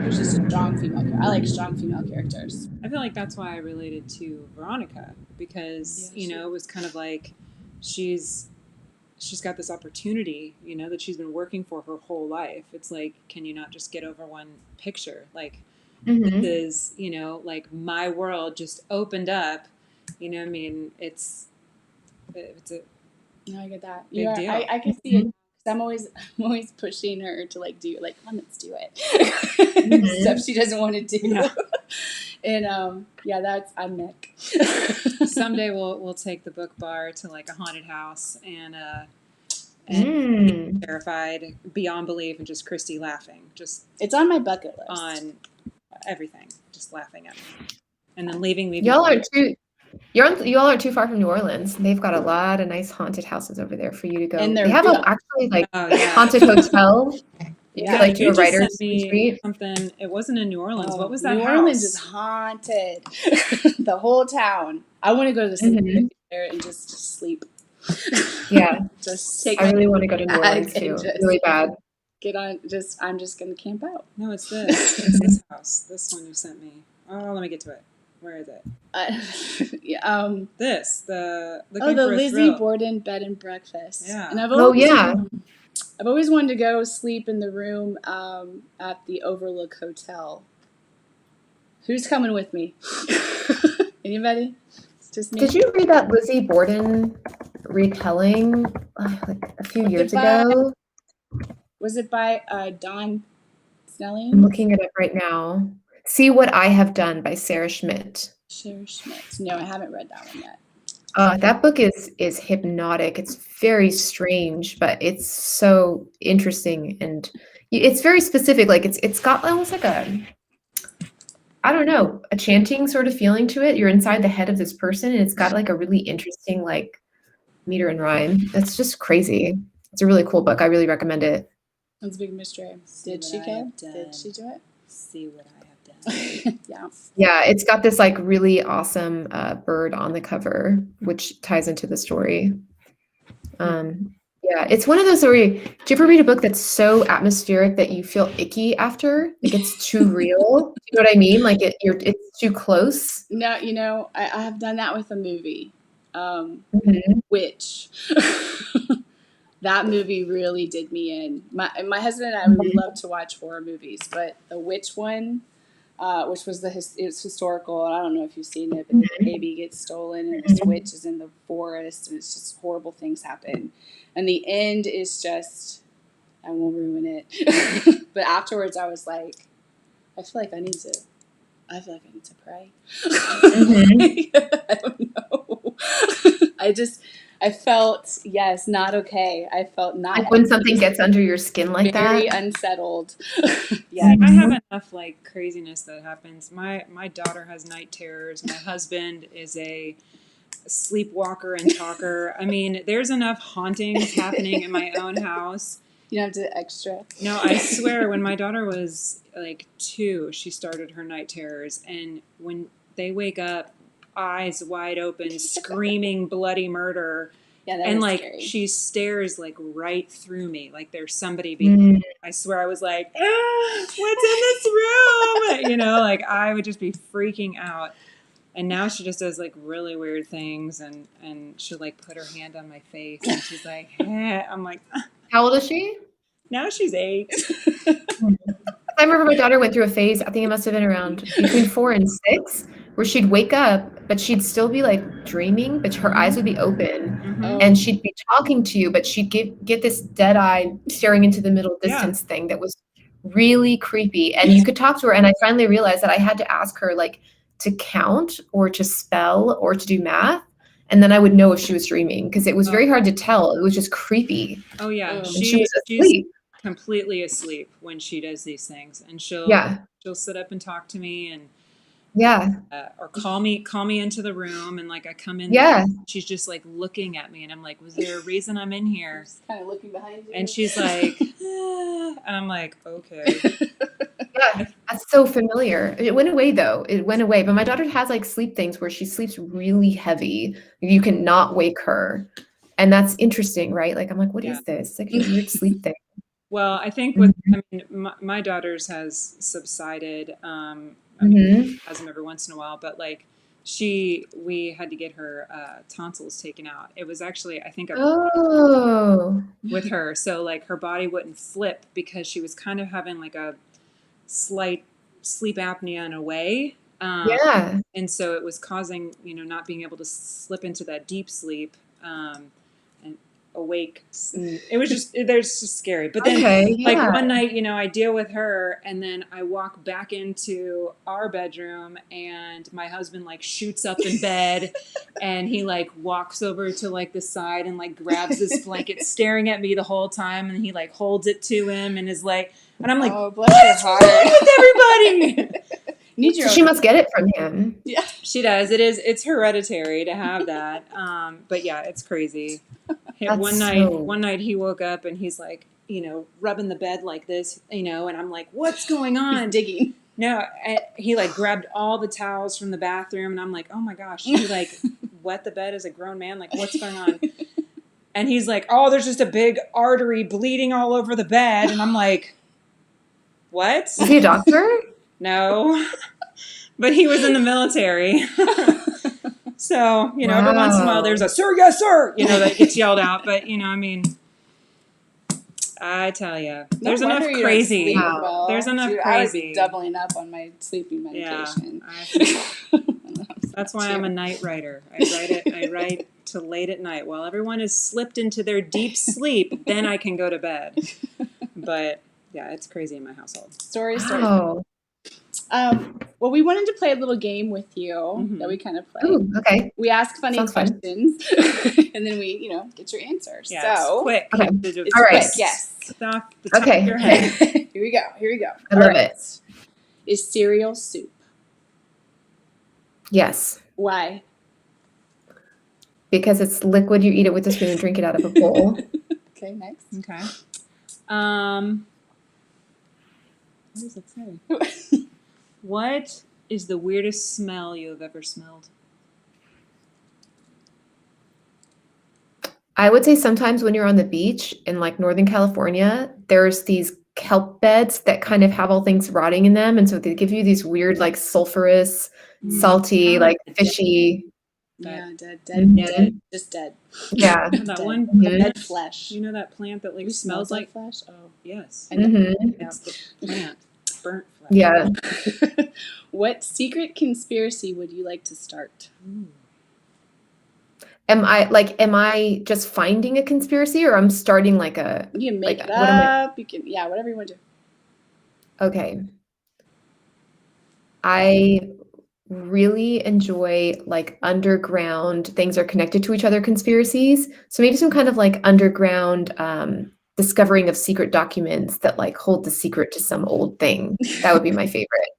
It was just a strong female character. I like strong female characters. I feel like that's why I related to Veronica, because it was kind of like she's got this opportunity, that she's been working for her whole life. It's like, can you not just get over one picture? Like, this is, like my world just opened up. I mean, it's a No, I get that. big deal. I can see it. I'm always pushing her to like do like, come on, let's do it. Stuff she doesn't want to do. Yeah. And I'm Nick. Someday we'll take the book bar to like a haunted house and and terrified beyond belief, and just Christy laughing, just It's on my bucket list. on everything, just laughing at me, and then leaving me. Y'all aren't too far from New Orleans. They've got a lot of nice haunted houses over there for you to go. And they have actually like haunted hotel. Yeah, like you a writer's just sent me retreat. something. It wasn't in New Orleans. What was that New house? Orleans is haunted. The whole town. I want to go to the sleep there and just sleep. Yeah. Just take. I really want to go to New Orleans too. Really bad. I'm just gonna camp out. No, it's this. It's this house. This one you sent me. Oh, let me get to it. Where is it? Yeah. This the Lizzie Borden bed and breakfast. Yeah. And I've always wanted to go sleep in the room at the Overlook Hotel. Who's coming with me? Anybody? It's just me. Did you read that Lizzie Borden retelling like a few years ago? Was it by Dawn Snelling? I'm looking it up right now. See What I Have Done by Sarah Schmidt. Sarah Schmidt. No, I haven't read that one yet. That book is hypnotic. It's very strange, but it's so interesting, and it's very specific. Like it's got almost like a chanting sort of feeling to it. You're inside the head of this person, and it's got like a really interesting like meter and rhyme. It's just crazy. It's a really cool book. I really recommend it. That's a big mystery. Did she do it? See what I have done. Yeah. Yeah, it's got this like really awesome bird on the cover, which ties into the story. Yeah, it's one of those where do you ever read a book that's so atmospheric that you feel icky after? Like it's too real. Do you know what I mean? Like it's too close. No, I have done that with a movie. Witch. That movie really did me in. My husband and I really love to watch horror movies, but the witch one, which was it's historical. I don't know if you've seen it, but the baby gets stolen and this witch is in the forest and it's just horrible things happen. And the end is just, I won't ruin it. But afterwards I was like, I feel like I need to pray. I don't know. I felt, not okay. I felt not like when something gets under your skin like that. Very unsettled. Yeah, I have enough like craziness that happens. My daughter has night terrors. My husband is a sleepwalker and talker. I mean, there's enough hauntings happening in my own house. You don't have to extra. No, I swear, when my daughter was like 2, she started her night terrors, and when they wake up, eyes wide open, screaming bloody murder. Yeah, that and like scary. She stares like right through me, like there's somebody behind me. I swear I was like, what's in this room? Like I would just be freaking out. And now she just does like really weird things, and she'll like put her hand on my face and she's like, I'm like, how old is she? Now she's 8. I remember my daughter went through a phase, I think it must have been around between 4 and 6, where she'd wake up, but she'd still be like dreaming, but her eyes would be open, and she'd be talking to you, but she'd get this dead eye staring into the middle distance thing that was really creepy. And you could talk to her, and I finally realized that I had to ask her like to count or to spell or to do math, and then I would know if she was dreaming, because it was very hard to tell. It was just creepy. Oh yeah, she was asleep. Completely asleep when she does these things, and she'll sit up and talk to me, and or call me into the room, and like I come in there, she's just like looking at me, and I'm like, was there a reason I'm in here? Just kind of looking behind you, and she's like, and I'm like, okay. Yeah, that's so familiar. It went away though. But my daughter has like sleep things where she sleeps really heavy. You cannot wake her, and that's interesting, right? Like I'm like, what is this? It's like a weird sleep thing. Well, I think my daughter's has subsided. Has them every once in a while, but like we had to get her tonsils taken out. It was actually, I think, with her, so like her body wouldn't flip because she was kind of having like a slight sleep apnea in a way. And so it was causing, not being able to slip into that deep sleep. And awake. And it was just, there's just scary. But then like one night, you know, I deal with her and then I walk back into our bedroom and my husband like shoots up in bed and he like walks over to like the side and like grabs this blanket staring at me the whole time and he like holds it to him and is like, and I'm like, what is wrong with everybody? So she must get it from him. Yeah, she does. It's hereditary to have that. But yeah, it's crazy. One night he woke up and he's like, you know, rubbing the bed like this, you know, and I'm like, what's going on? He's digging. No, he like grabbed all the towels from the bathroom and I'm like, oh my gosh, he like wet the bed as a grown man. Like, what's going on? And he's like, oh, there's just a big artery bleeding all over the bed. And I'm like, what? Is he a doctor? No, but he was in the military. So, you know, every once in a while there's a, sir, yes, sir, you know, that gets yelled out. But, you know, I mean, I tell you, there's enough crazy. Well. There's enough Dude, crazy. I was doubling up on my sleeping medication. Yeah, that's why I'm a night writer. I write till late at night. While everyone is slipped into their deep sleep, then I can go to bed. But, yeah, it's crazy in my household. Story. Oh. Well, we wanted to play a little game with you that we kind of play. Ooh, okay. We ask funny questions, and then we, you know, get your answers. Yeah, so quick. Okay. It's All right. quick, yes. Stop the top Okay. of your head. Here we go. I love it. Is cereal soup? Yes. Why? Because it's liquid. You eat it with a spoon and drink it out of a bowl. Okay, next. Okay. What does it say? What is the weirdest smell you have ever smelled? I would say sometimes when you're on the beach in like Northern California, there's these kelp beds that kind of have all things rotting in them. And so they give you these weird, like sulfurous, salty, like fishy. Yeah, dead. Mhm. Just dead. Yeah. That one, Dead flesh. you know that plant that like smells like flesh? Oh. yes, Mhm. it's the plant, burnt flesh. Yeah. What secret conspiracy would you like to start? Ooh. Am I just finding a conspiracy or I'm starting like a, You can make like, it what am I- up. You can, whatever you want to do. okay. I really enjoy like underground things are connected to each other conspiracies. So maybe some kind of like underground discovering of secret documents that like hold the secret to some old thing. That would be my favorite.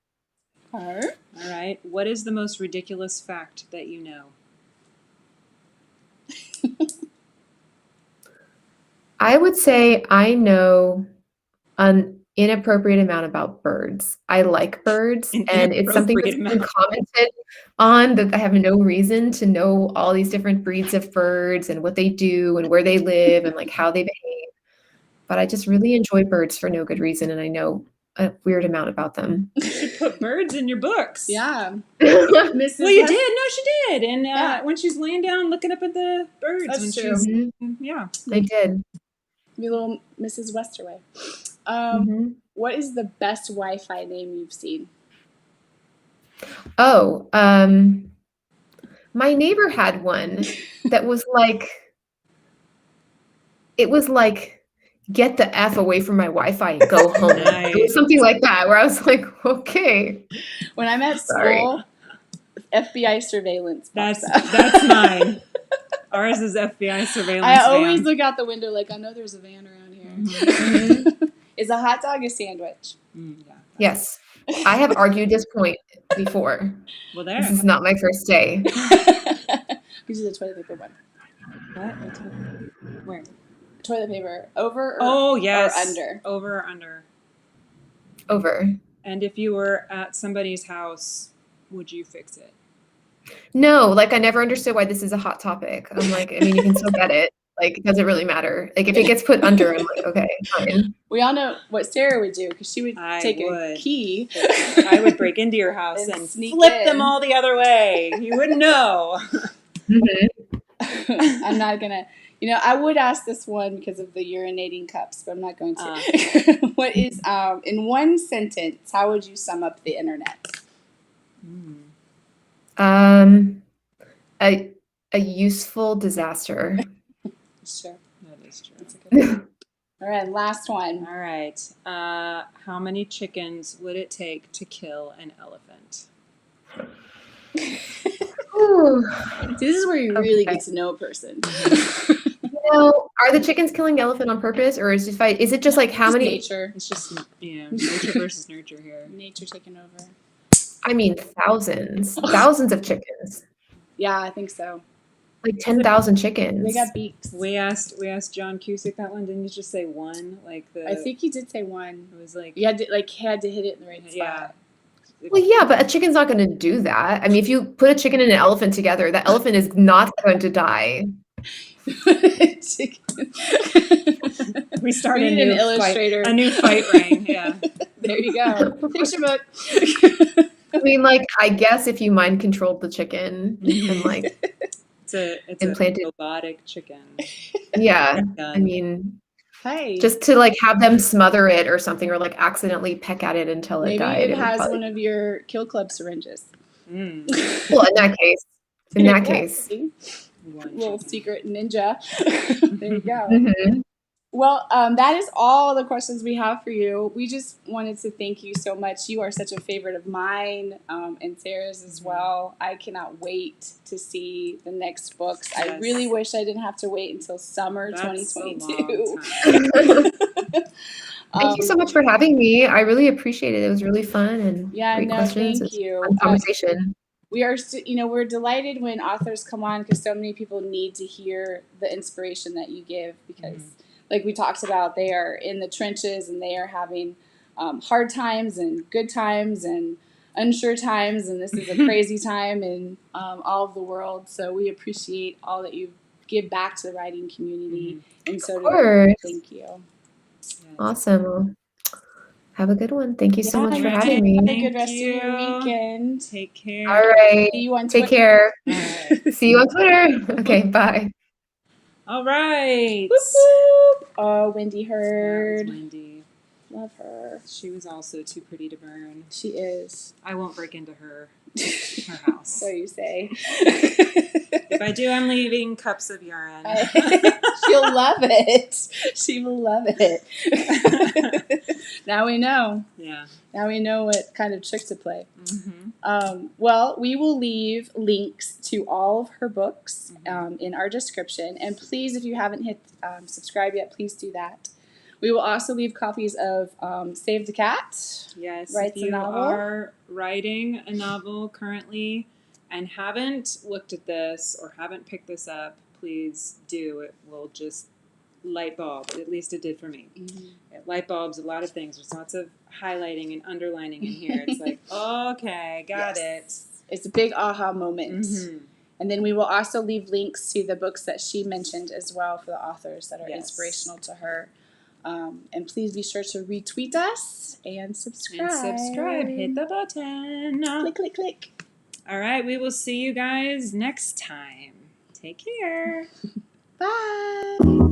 Her. All right. What is the most ridiculous fact that you know? I would say I know an inappropriate amount about birds. I like birds, and it's something that's been commented on that I have no reason to know all these different breeds of birds and what they do and where they live and like how they behave. But I just really enjoy birds for no good reason, and I know a weird amount about them. You should put birds in your books. Yeah. Mrs. Well, you did. No, she did. And when she's laying down looking up at the birds. That's when true. She's, Yeah, I did. Be little Mrs. Westerway. What is the best Wi-Fi name you've seen? Oh, my neighbor had one that was like, it was like, get the F away from my Wi-Fi and go home. Nice. It was something like that, where I was like, okay. When I'm at school, FBI surveillance pops up. That's mine. Ours is FBI surveillance. I always look out the window like, I know there's a van around here. Mm-hmm. Is a hot dog a sandwich? Yeah. Yes. I have argued this point before. Well, there. This is not my first day. This is a toilet paper one. What? Where? Toilet paper. Over or, yes. or under? Over or under? Over. And if you were at somebody's house, would you fix it? No, like I never understood why this is a hot topic. I'm like, I mean, you can still get it. Like, it doesn't really matter. Like, if it gets put under, I'm like, okay, fine. We all know what Sarah would do because she would take a key. I would break into your house and flip them all the other way. You wouldn't know. I'm not going to. You know, I would ask this one because of the urinating cups, but I'm not going to. What is, in one sentence, how would you sum up the internet? A useful disaster. Sure. That is true. That's a good one. All right, last one. All right. How many chickens would it take to kill an elephant? Ooh. See, this is where you really Okay. get to know a person. Are the chickens killing the elephant on purpose, or is it just like how Just many? nature. It's just nature versus nurture here. Nature taking over. I mean, thousands of chickens, Yeah, I think so. like 10,000 chickens. They got beaks. We asked John Cusick that one. Didn't you just say one? I think he did say one. It was like You had to hit it in the right spot. yeah. Well, yeah, but a chicken's not going to do that. I mean, if you put a chicken and an elephant together, the elephant is not going to die. Chicken. We started need an illustrator. A new fight ring. Yeah. There you go. Picture book. I mean, like, I guess if you mind controlled the chicken and like It's a implanted, robotic chicken. yeah. Gun. I mean, Hey. just to like have them smother it or something, or like accidentally peck at it until it Maybe died. it would has probably- one of your Kill Club syringes. Mm. Well, in that case, Yeah, One little chicken. secret ninja. There you go. Mhm. Well, that is all the questions we have for you. We just wanted to thank you so much. You are such a favorite of mine and Sarah's as well. I cannot wait to see the next books. I Yes. really wish I didn't have to wait until summer That's a 2022. long time. Thank you so much for having me. I really appreciate it. It was really fun and Yeah, great no, questions. thank It's you. fun conversation. We are, we're delighted when authors come on because so many people need to hear the inspiration that you give because, like we talked about, they are in the trenches and they are having hard times and good times and unsure times, and this is a crazy time in all of the world. So we appreciate all that you give back to the writing community, and so Of do we. course. Thank you. Awesome. Well, have a good one. Thank you so much for Yeah, having Have me. a good rest of your weekend. Take care. All right. See you on Take Twitter. care. All right. See you on Twitter. Okay, bye. All right. Whoop, whoop. Oh, Wendy That Heard. was Wendy. Love her. She was also too pretty to burn. She is. I won't break into her house. So you say. If I do, I'm leaving cups of urine. She'll love it. She will love it. Now we know. Yeah. Now we know what kind of trick to play. Mm-hmm. Well, we will leave links to all of her books in our description. And please, if you haven't hit subscribe yet, please do that. We will also leave copies of Save the Cat. Yes, Writes if a you novel. are writing a novel currently and haven't looked at this or haven't picked this up, please do. It will just light bulb. At least it did for me. It light bulbs a lot of things. There's lots of highlighting and underlining in here. It's like, okay, got it. It's a big aha moment. Mm-hmm. And then we will also leave links to the books that she mentioned as well for the authors that are Yes. inspirational to her. And please be sure to retweet us and subscribe. And subscribe. Hit the button. Click, click, click. All right, we will see you guys next time. Take care. Bye.